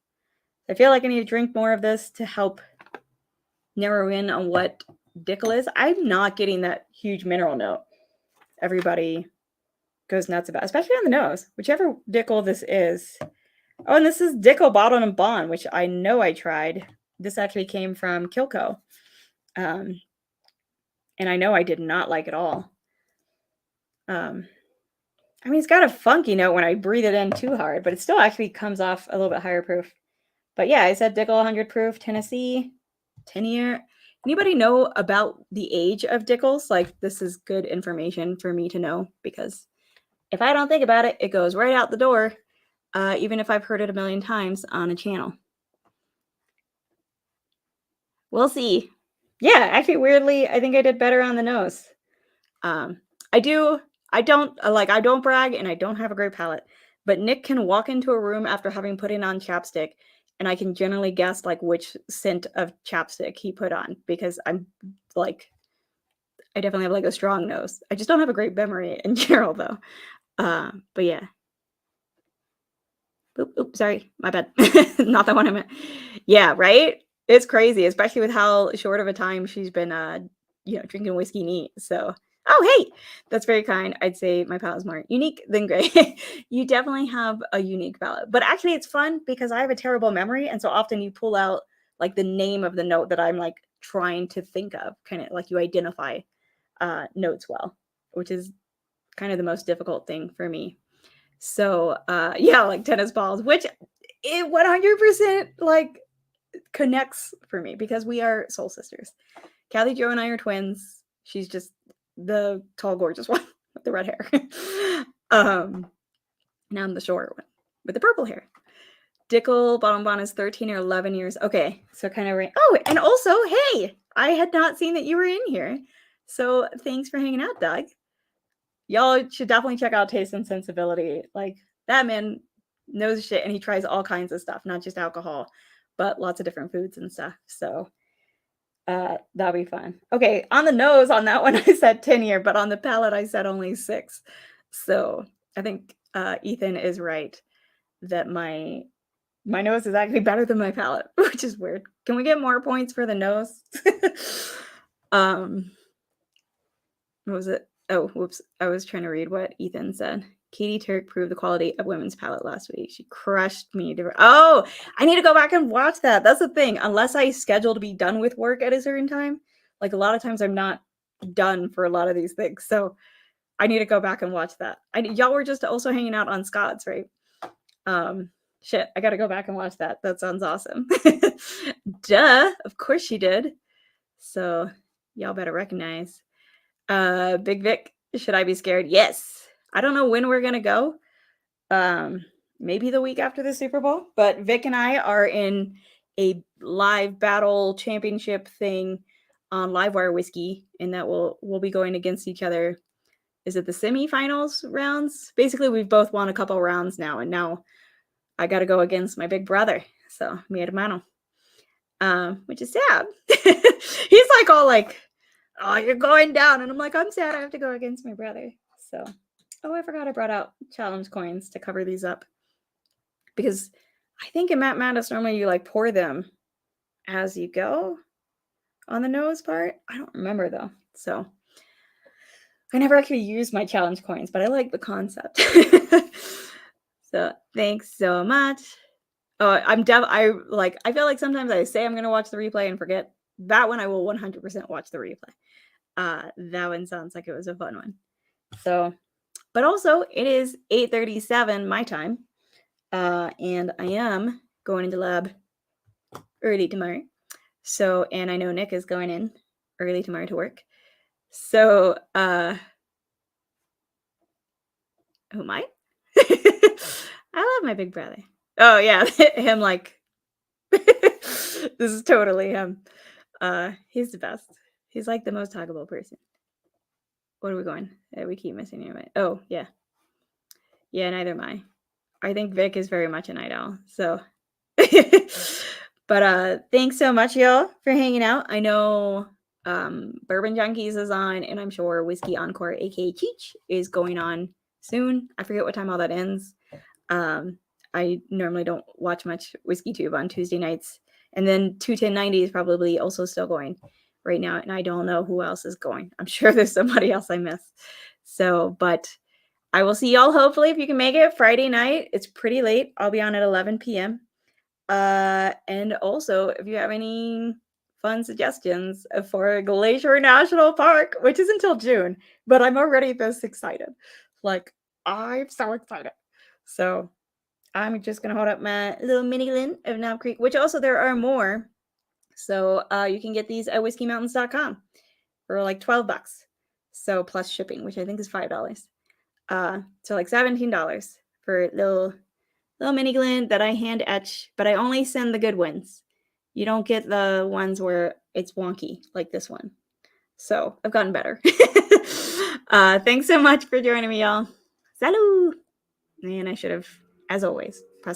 I feel like I need to drink more of this to help narrow in on what Dickel is. I'm not getting that huge mineral note everybody goes nuts about, especially on the nose, whichever Dickel this is. Oh, and this is Dickel Bottled and Bond, which I know I tried. This actually came from Kilco. And I know I did not like it all. It's got a funky note when I breathe it in too hard, but it still actually comes off a little bit higher proof. But yeah, I said Dickel 100 proof, Tennessee, 10-year. Anybody know about the age of Dickels? Like, this is good information for me to know, because if I don't think about it, it goes right out the door, even if I've heard it a million times on a channel. We'll see. Yeah, actually, weirdly, I think I did better on the nose. I don't brag, and I don't have a great palate, but Nick can walk into a room after having put in on chapstick, and I can generally guess like which scent of chapstick he put on, because I'm like, I definitely have like a strong nose. I just don't have a great memory in general, though. But yeah. Oop, sorry, my bad. Not that one I meant. Yeah, right? It's crazy, especially with how short of a time she's been drinking whiskey neat. So, oh hey, that's very kind. I'd say my palate is more unique than great. You definitely have a unique palate. But actually it's fun because I have a terrible memory, and so often you pull out like the name of the note that I'm like trying to think of, kind of like you identify notes well, which is kind of the most difficult thing for me. So, yeah, like tennis balls, which it 100% like connects for me because we are soul sisters. Kathy, Joe, and I are twins. She's just the tall, gorgeous one with the red hair. And I'm the short one with the purple hair. Dickel Bottom Bond is 13 or 11 years. Okay, so kind of right. Oh, and also, hey, I had not seen that you were in here. So thanks for hanging out, Doug. Y'all should definitely check out Taste and Sensibility. Like, that man knows shit, and he tries all kinds of stuff, not just alcohol, but lots of different foods and stuff. So that'll be fun. Okay, on the nose on that one, I said 10 year, but on the palate, I said only 6. So I think Ethan is right that my nose is actually better than my palate, which is weird. Can we get more points for the nose? What was it? Oh, whoops. I was trying to read what Ethan said. Katie Turk proved the quality of women's palate last week. She crushed me. Oh, I need to go back and watch that. That's the thing. Unless I schedule to be done with work at a certain time, like a lot of times I'm not done for a lot of these things. So I need to go back and watch that. Y'all were just also hanging out on Scott's, right? Shit, I gotta go back and watch that. That sounds awesome. Duh, of course she did. So y'all better recognize. Big Vic, should I be scared? Yes. I don't know when we're gonna go. Maybe the week after the Super Bowl. But Vic and I are in a live battle championship thing on Livewire Whiskey, and that we'll be going against each other. Is it the semifinals rounds? Basically, we've both won a couple rounds now, and now I got to go against my big brother. So mi hermano, which is sad. He's like all like, "Oh, you're going down," and I'm like, "I'm sad. I have to go against my brother." So, oh, I forgot I brought out challenge coins to cover these up because I think in Matt Madness normally you like pour them as you go on the nose part. I don't remember though, so I never actually used my challenge coins, but I like the concept. So thanks so much. Oh, I feel like sometimes I say I'm gonna watch the replay and forget. That one I will 100% watch the replay. That one sounds like it was a fun one. So, but also it is 8:37 my time, and I am going into lab early tomorrow. So, and I know Nick is going in early tomorrow to work. So, who am I? I love my big brother. Oh yeah, him like this is totally him. He's the best. He's like the most huggable person. What are we going? We keep missing you. Oh yeah, yeah. Neither am I. I think Vic is very much a night owl. So, but thanks so much, y'all, for hanging out. I know Bourbon Junkies is on, and I'm sure Whiskey Encore, aka Cheech, is going on soon. I forget what time all that ends. I normally don't watch much Whiskey Tube on Tuesday nights. And then 21090 is probably also still going right now. And I don't know who else is going. I'm sure there's somebody else I missed. So, but I will see y'all hopefully if you can make it Friday night. It's pretty late. I'll be on at 11 p.m. And also, if you have any fun suggestions for Glacier National Park, which is until June, but I'm already this excited. Like, I'm so excited. So I'm just going to hold up my little mini lint of Knob Creek, which also there are more. So you can get these at whiskeymountains.com for like $12. So plus shipping, which I think is $5. So like $17 for little mini glint that I hand etch, but I only send the good ones. You don't get the ones where it's wonky like this one. So I've gotten better. Thanks so much for joining me, y'all. Salut! And I should have, as always, pressed